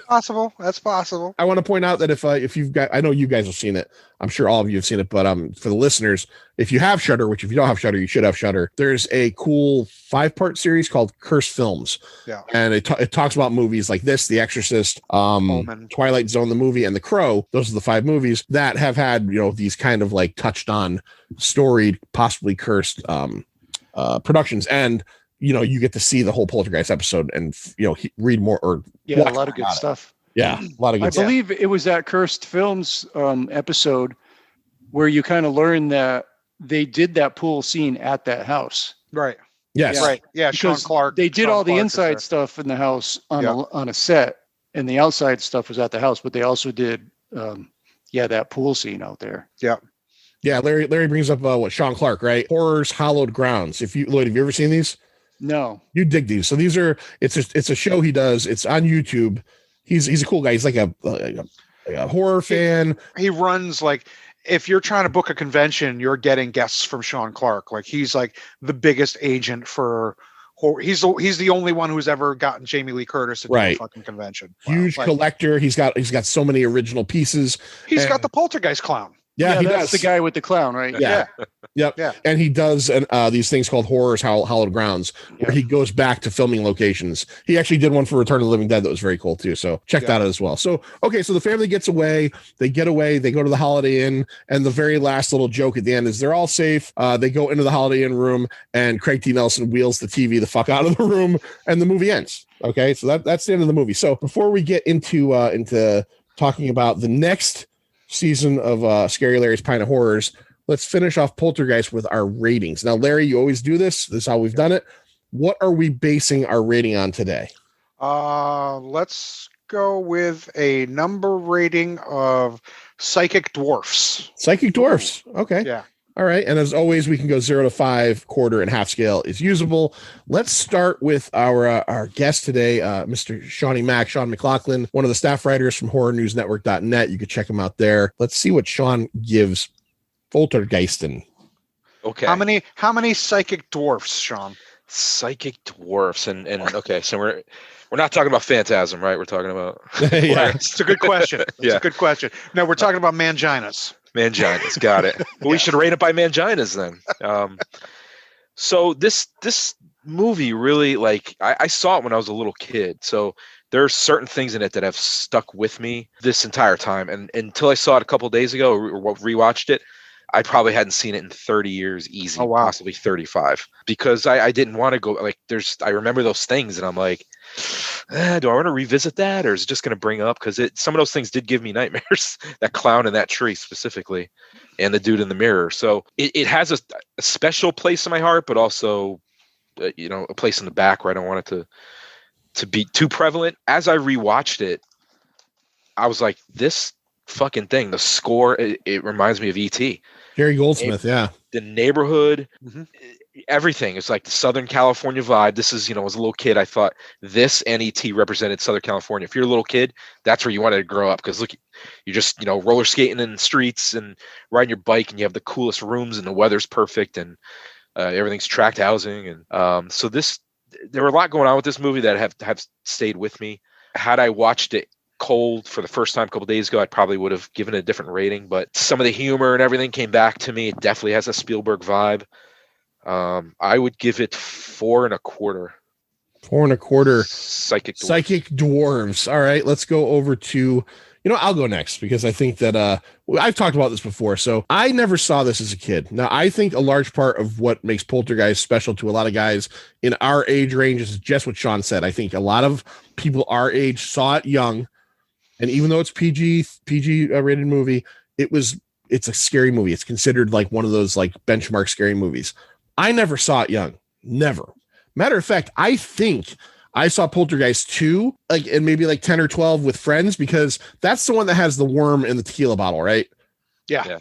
Possible. That's possible. I want to point out that if you've got, I know you guys have seen it, I'm sure all of you have seen it, but for the listeners, if you have Shudder, which if you don't have Shudder, you should have Shudder, there's a cool 5-part series called Cursed Films. Yeah. And it talks about movies like this, The Exorcist, Twilight Zone, the movie, and The Crow. Those are the 5 movies that have had these kind of like touched on, storied, possibly cursed productions, and you get to see the whole Poltergeist episode and read more or a lot of good stuff. Yeah, a lot of good I stuff. believe it was that Cursed Films episode where you kind of learn that they did that pool scene at that house. Right. Yes. Right. Yeah. Sean Because Clark. they did Sean all the Clark is inside there. stuff in the house on a set, and the outside stuff was at the house, but they also did that pool scene out there. Yeah. Yeah, Larry brings up what Sean Clark, right? Horrors, Hallowed Grounds. Lloyd, have you ever seen these? No. You dig these. So these are it's a show he does. It's on YouTube. He's a cool guy. He's like a horror fan. He runs like, if you're trying to book a convention, you're getting guests from Sean Clark. Like he's like the biggest agent for horror. He's the only one who's ever gotten Jamie Lee Curtis to do a fucking convention. Huge collector. He's got so many original pieces. He's got the Poltergeist clown. Yeah, he that's does. the guy with the clown, right? Yeah. Yep. Yeah. And he does these things called Horrors, Hallowed Grounds, where he goes back to filming locations. He actually did one for Return of the Living Dead that was very cool too. So check that out as well. So, okay. So the family gets away, they go to the Holiday Inn, and the very last little joke at the end is they're all safe. They go into the Holiday Inn room, and Craig T. Nelson wheels the TV the fuck out of the room, and the movie ends. Okay. So that's the end of the movie. So before we get into talking about the next season of Scary Larry's Pint of Horrors, let's finish off Poltergeist with our ratings. Now, Larry, you always do this. This is how we've done it. What are we basing our rating on today? Let's go with a number rating of Psychic Dwarfs. Psychic Dwarfs. Okay. Yeah. All right. And as always, we can go 0 to 5, quarter, and half scale is usable. Let's start with our guest today, Mr. Seanny Mac, Sean McLaughlin, one of the staff writers from horrornewsnetwork.net. You can check him out there. Let's see what Sean gives Poltergeistin'. Okay. How many psychic dwarfs, Sean? Psychic dwarfs and okay, so we're not talking about Phantasm, right? We're talking about Yeah. It's a good question. It's a good question. No, we're talking about manginas. Manginas. Got it. Well, we should rate it by manginas then. So this movie really, like, I saw it when I was a little kid. So there are certain things in it that have stuck with me this entire time. And until I saw it a couple of days ago or rewatched it, I probably hadn't seen it in 30 years easy, possibly 35, because I didn't want to go, like, I remember those things and I'm like, do I want to revisit that, or is it just going to bring up? Because some of those things did give me nightmares, that clown in that tree specifically, and the dude in the mirror. So it has a special place in my heart, but also, a place in the back where I don't want it to be too prevalent. As I rewatched it, I was like, this fucking thing, the score, it reminds me of E.T. Jerry Goldsmith, the neighborhood, everything. It's like the Southern California vibe. This is, as a little kid, I thought this and E.T. represented Southern California. If you're a little kid, that's where you wanted to grow up, because look, you're just, roller skating in the streets and riding your bike, and you have the coolest rooms, and the weather's perfect, and everything's tract housing. And so this, there were a lot going on with this movie that have stayed with me. Had I watched it cold for the first time a couple days ago, I probably would have given it a different rating, but some of the humor and everything came back to me. It definitely has a Spielberg vibe. I would give it 4.25. 4.25. Psychic Dwarves. All right, let's go over to, I'll go next because I think that I've talked about this before. So I never saw this as a kid. Now, I think a large part of what makes Poltergeist special to a lot of guys in our age range is just what Sean said. I think a lot of people our age saw it young. And even though it's PG rated movie, it's a scary movie. It's considered like one of those like benchmark scary movies. I never saw it young. Never. Matter of fact, I think I saw Poltergeist 2, and maybe 10 or 12 with friends, because that's the one that has the worm in the tequila bottle, right? Yeah.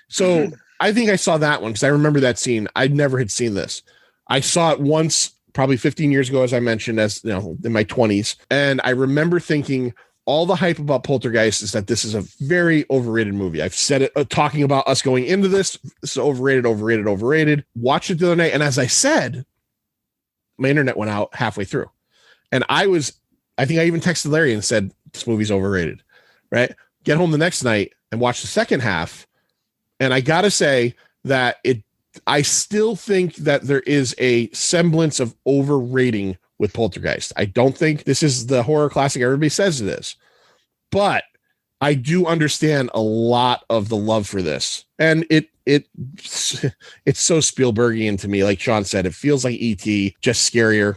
So I think I saw that one because I remember that scene. I never had seen this. I saw it once, probably 15 years ago, as I mentioned, in my 20s. And I remember thinking, all the hype about Poltergeist is that this is a very overrated movie. I've said it, talking about us going into this. This is overrated. Watched it the other night. And as I said, my internet went out halfway through. And I think I even texted Larry and said, this movie's overrated, right? Get home the next night and watch the second half. And I got to say that I still think that there is a semblance of overrating with Poltergeist. I don't think this is the horror classic everybody says it is, but I do understand a lot of the love for this. And it's so Spielbergian to me. Like Sean said, it feels like E.T., just scarier,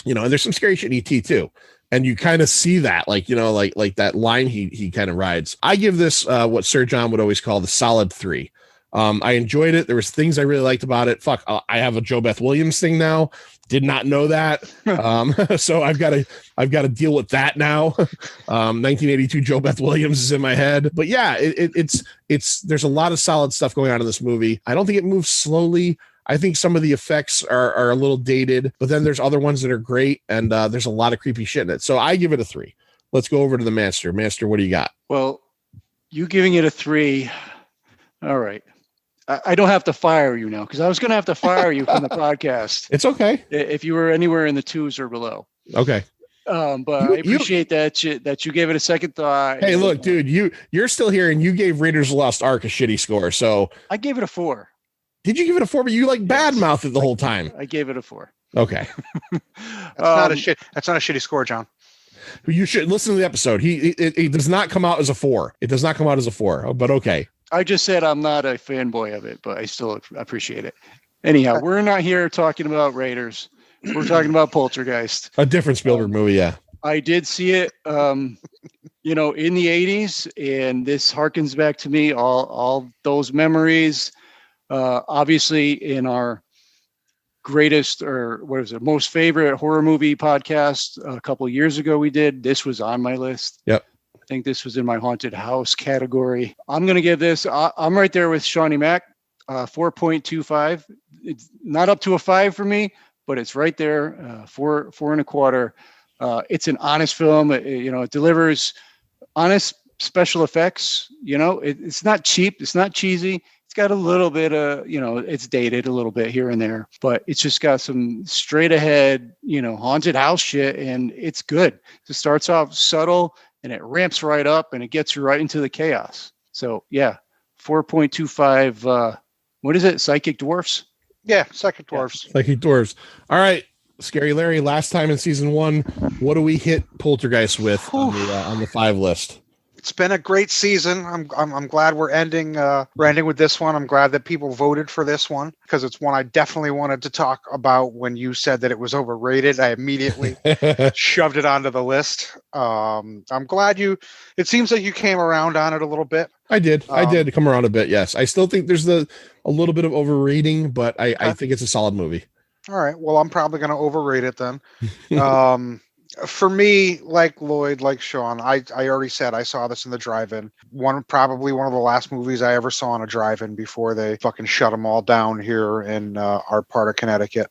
and there's some scary shit in E.T. too. And you kind of see that, like that line he kind of rides. I give this what Sir John would always call the solid 3. I enjoyed it. There was things I really liked about it. I have a Jo Beth Williams thing now. Did not know that. So I've got to deal with that now. 1982 Jo Beth Williams is in my head. But yeah, it's there's a lot of solid stuff going on in this movie. I don't think it moves slowly. I think some of the effects are a little dated, but then there's other ones that are great, and there's a lot of creepy shit in it. So I give it a 3. Let's go over to the Master. Master, what do you got? Well, you giving it a 3. All right. I don't have to fire you now, because I was going to have to fire you from the podcast. It's okay if you were anywhere in the 2s or below. Okay. But I appreciate that you gave it a second thought. Hey, look, dude, you're still here, and you gave Raiders of the Lost Ark a shitty score. So I gave it a 4. Did you give it a 4? But you badmouthed it the whole time. I gave it a 4. Okay. That's not a shitty score, John. You should listen to the episode. It does not come out as a 4. It does not come out as a 4. But okay. I just said I'm not a fanboy of it, but I still appreciate it. Anyhow, we're not here talking about Raiders. We're talking about Poltergeist. A different Spielberg movie, yeah. I did see it, in the 80s, and this harkens back to me, all those memories. Obviously, in our greatest, or what is it, most favorite horror movie podcast a couple of years ago this was on my list. Yep. I think this was in my haunted house category. I'm going to give this, I'm right there with Seanny Mac, 4.25. It's not up to a 5 for me, but it's right there, 4.25. It's an honest film. It delivers honest special effects. It's not cheap. It's not cheesy. It's got a little bit of, it's dated a little bit here and there, but it's just got some straight ahead, haunted house shit, and it's good. It starts off subtle, and it ramps right up, and it gets you right into the chaos. So yeah, 4.25. What is it? Psychic Dwarfs? Yeah, Psychic Dwarfs. Psychic Dwarfs. All right, Scary Larry. Last time in season 1, what do we hit Poltergeist with on the 5 list? It's been a great season. I'm glad we're ending with this one. I'm glad that people voted for this one, because it's one I definitely wanted to talk about. When you said that it was overrated, I immediately shoved it onto the list. I'm glad it seems like you came around on it a little bit. I did come around a bit. Yes. I still think there's a little bit of overrating, but I think it's a solid movie. All right. Well, I'm probably going to overrate it then. For me, like Lloyd, like Sean, I already said I saw this in the drive-in. Probably one of the last movies I ever saw in a drive-in before they fucking shut them all down here in our part of Connecticut.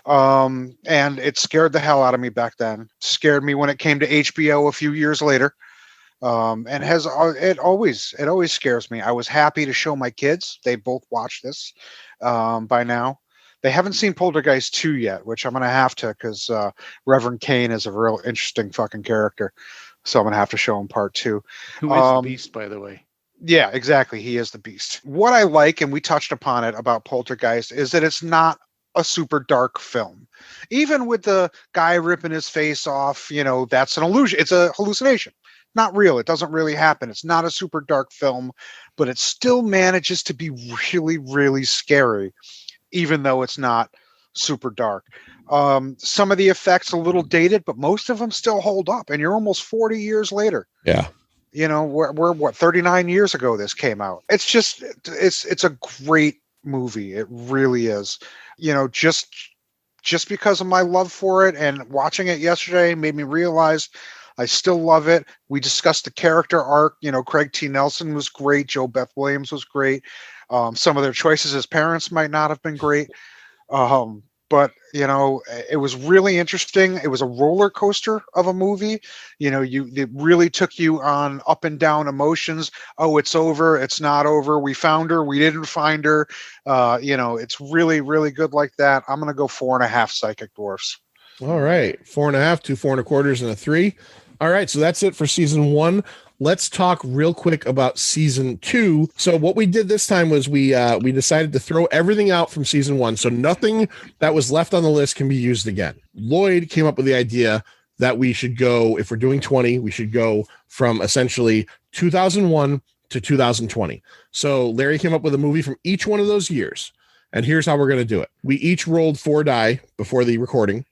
And it scared the hell out of me back then. Scared me when it came to HBO a few years later. And it always scares me. I was happy to show my kids. They both watched this by now. They haven't seen Poltergeist 2 yet, which I'm going to have to, because Reverend Kane is a real interesting fucking character. So I'm going to have to show him part 2. Who is the Beast, by the way? Yeah, exactly. He is the Beast. What I like, and we touched upon it about Poltergeist, is that it's not a super dark film. Even with the guy ripping his face off, that's an illusion. It's a hallucination. Not real. It doesn't really happen. It's not a super dark film, but it still manages to be really, really scary, even though it's not super dark. Some of the effects a little dated, but most of them still hold up. And you're almost 40 years later. Yeah. We're what, 39 years ago this came out. It's just, it's a great movie. It really is. Just because of my love for it, and watching it yesterday made me realize I still love it. We discussed the character arc. Craig T. Nelson was great. Joe Beth Williams was great. Some of their choices as parents might not have been great. But it was really interesting. It was a roller coaster of a movie. It really took you on up and down emotions. Oh, it's over. It's not over. We found her. We didn't find her. It's really, really good like that. I'm going to go 4.5 Psychic Dwarfs. All right. 4.5, 2 4.25, and a 3. All right. So that's it for season 1. Let's talk real quick about season 2. So what we did this time was we decided to throw everything out from season 1. So nothing that was left on the list can be used again. Lloyd came up with the idea that we should go, if we're doing 20, we should go from essentially 2001 to 2020. So Larry came up with a movie from each one of those years. And here's how we're going to do it. We each rolled 4 die before the recording.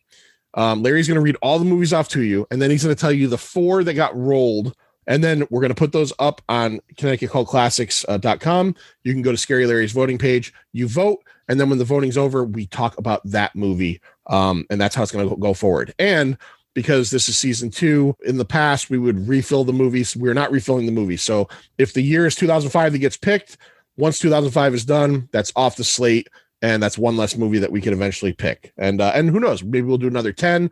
Larry's going to read all the movies off to you, and then he's going to tell you the 4 that got rolled. And then we're going to put those up on ConnecticutCultClassics.com. You can go to Scary Larry's voting page. You vote. And then when the voting's over, we talk about that movie. And that's how it's going to go forward. And because this is season 2, in the past, we would refill the movies. We're not refilling the movies. So if the year is 2005 that gets picked, once 2005 is done, that's off the slate. And that's one less movie that we can eventually pick. And who knows, maybe we'll do another 10.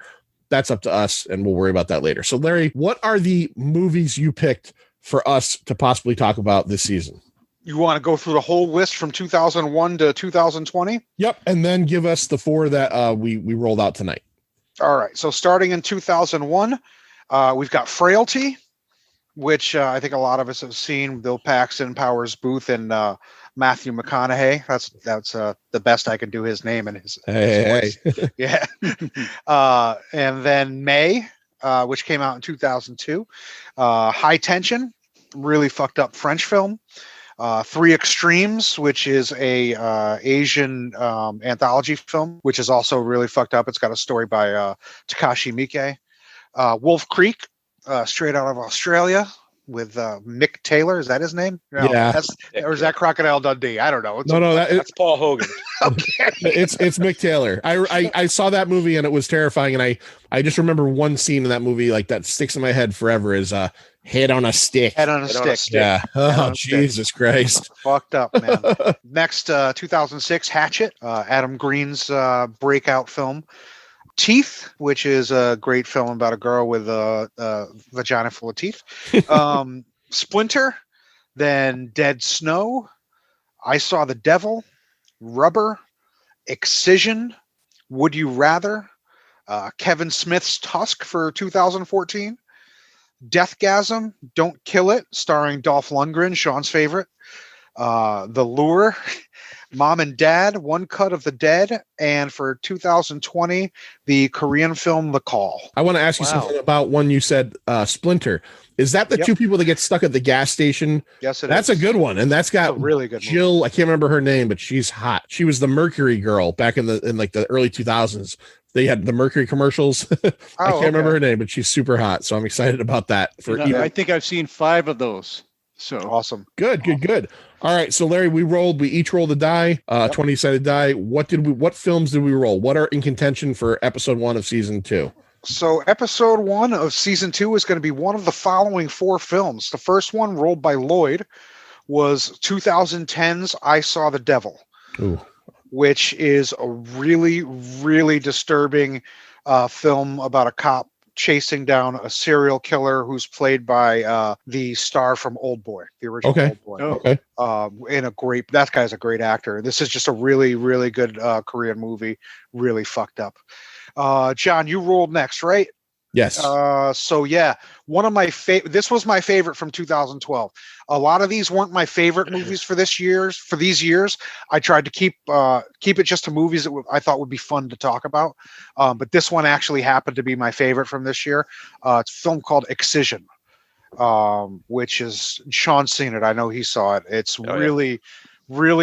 That's up to us, and we'll worry about that later. So, Larry, what are the movies you picked for us to possibly talk about this season? You want to go through the whole list from 2001 to 2020? Yep, and then give us the 4 that we rolled out tonight. All right, so starting in 2001, we've got Frailty, which I think a lot of us have seen. Bill Paxton, Powers Booth, and Matthew McConaughey. That's the best I can do his name and his voice. Yeah. And then May, which came out in 2002. High Tension, really fucked up French film. Three Extremes, which is a Asian anthology film, which is also really fucked up. It's got a story by Takashi Miike. Wolf Creek, straight out of Australia, with Mick Taylor. Is that his name? No, yeah. Or is that Crocodile Dundee? I don't know. That's Paul Hogan. Okay. It's Mick Taylor. I saw that movie and it was terrifying. And I just remember one scene in that movie like that sticks in my head forever is Head on a Stick. Head on a stick. Yeah. Oh, Jesus Christ. Fucked up, man. Next, 2006, Hatchet, Adam Green's breakout film. Teeth, which is a great film about a girl with a vagina full of teeth. Splinter, then Dead Snow, I Saw the Devil, Rubber, Excision, Would You Rather, Kevin Smith's Tusk for 2014, Deathgasm, Don't Kill It, starring Dolph Lundgren, Sean's favorite, The Lure, Mom and Dad, One Cut of the Dead, and for 2020, the Korean film The Call. I want to ask you something about one you said, Splinter. Is that the two people that get stuck at the gas station? Yes, That's a good one, and that's got a really good Jill. movie. I can't remember her name, but she's hot. She was the Mercury girl back in the early 2000s. They had the Mercury commercials. I can't remember her name, but she's super hot. So I'm excited about that. I think I've seen 5 of those. So awesome. Good. All right. So Larry, we each rolled a die, 20-sided die. What films did we roll? What are in contention for episode 1 of season 2? So episode 1 of season 2 is going to be one of the following 4 films. The first one, rolled by Lloyd, was 2010's I Saw the Devil. Ooh. Which is a really, really disturbing film about a cop chasing down a serial killer who's played by the star from Old Boy, the original Okay. Old Boy. Okay. That guy's a great actor. This is just a really, really good Korean movie. Really fucked up. John, you rolled next, right? Yes. So yeah, one of my this was my favorite from 2012. A lot of these weren't my favorite movies for these years. I tried to keep it just to movies that I thought would be fun to talk about. But this one actually happened to be my favorite from this year. It's a film called Excision, which is Sean's seen it. I know he saw it. It's really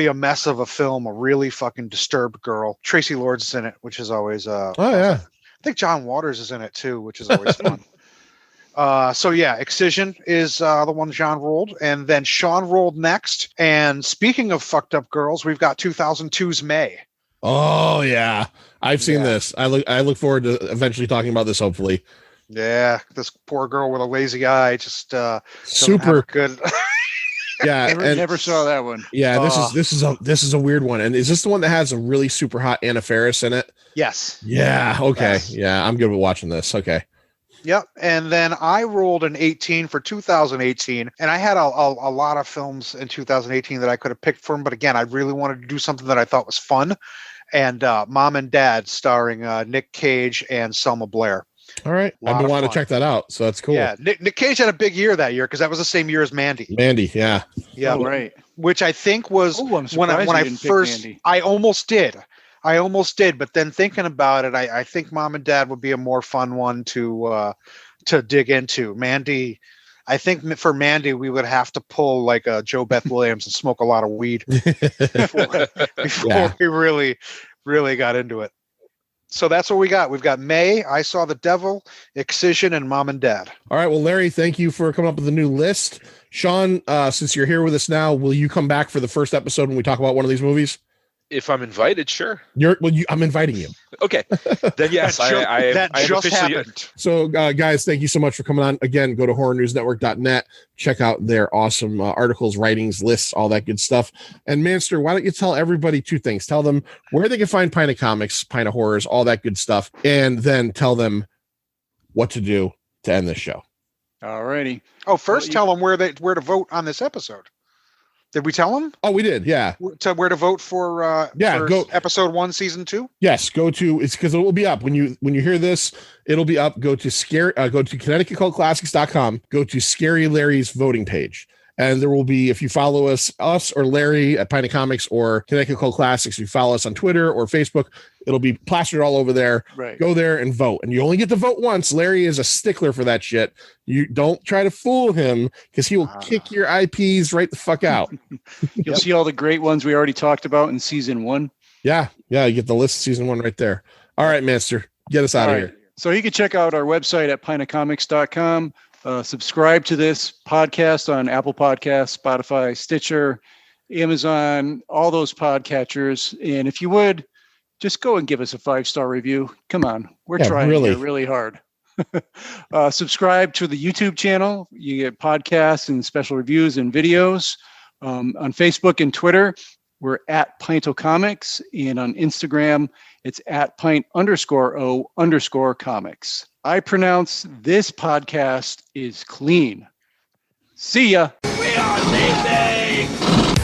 a mess of a film. A really fucking disturbed girl. Tracy Lord's in it, which is always yeah. I think John Waters is in it too, which is always fun. So yeah, Excision is the one John rolled, and then Sean rolled next. And speaking of fucked up girls, we've got 2002's May. Oh yeah, I've seen this. I look forward to eventually talking about this. Hopefully. Yeah, this poor girl with a lazy eye, just super good. Yeah, never saw that one. Yeah, this is a weird one. And is this the one that has a really super hot Anna Faris in it? Yes. Yeah. Okay. Yes. Yeah, I'm good with watching this. Okay. Yep. And then I rolled an 18 for 2018, and I had a lot of films in 2018 that I could have picked from, but again, I really wanted to do something that I thought was fun. And Mom and Dad, starring Nick Cage and Selma Blair. All right. I've been wanting to check that out, so that's cool. Yeah, Nick Cage had a big year that year because that was the same year as Mandy. Yeah. Yeah. Oh, right. Which I think was when I first. Mandy. I almost did, but then thinking about it, I think Mom and Dad would be a more fun one to dig into. Mandy, I think for Mandy we would have to pull like a Joe Beth Williams and smoke a lot of weed before we really got into it. So that's what we got. We've got May, I Saw the Devil, Excision, and Mom and Dad. All right. Well, Larry, thank you for coming up with a new list. Sean, since you're here with us now, will you come back for the first episode when we talk about one of these movies? If I'm invited, sure. I'm inviting you. Okay. Then yes, that just officially happened. So, guys, thank you so much for coming on. Again, go to horrornewsnetwork.net. Check out their awesome articles, writings, lists, all that good stuff. And Manster, why don't you tell everybody two things? Tell them where they can find Pint of Comics, Pint of Horrors, all that good stuff, and then tell them what to do to end this show. All righty. Oh, first tell them where to vote on this episode. Did we tell them? Oh, we did. Yeah. To where to vote for go episode 1, season 2? Yes. It's because it will be up when you hear this, it'll be up. Go to ConnecticutCultClassics.com, go to Scary Larry's voting page. And there will be, if you follow us or Larry at Pint of Comics or Connecticut Cult Classics, if you follow us on Twitter or Facebook, it'll be plastered all over there. Right. Go there and vote. And you only get to vote once. Larry is a stickler for that shit. You don't try to fool him because he will kick your IPs right the fuck out. You'll see all the great ones we already talked about in season 1. Yeah. You get the list of season 1 right there. All right, Manster, get us out of here. So you can check out our website at pintofcomics.com. Subscribe to this podcast on Apple Podcasts, Spotify, Stitcher, Amazon, all those podcatchers. And if you would, just go and give us a 5-star review. Come on. We're trying really hard. Subscribe to the YouTube channel. You get podcasts and special reviews and videos. On Facebook and Twitter, we're at Pintocomics. And on Instagram, it's at Pint_O_comics. I pronounce this podcast is clean. See ya. We are leaving!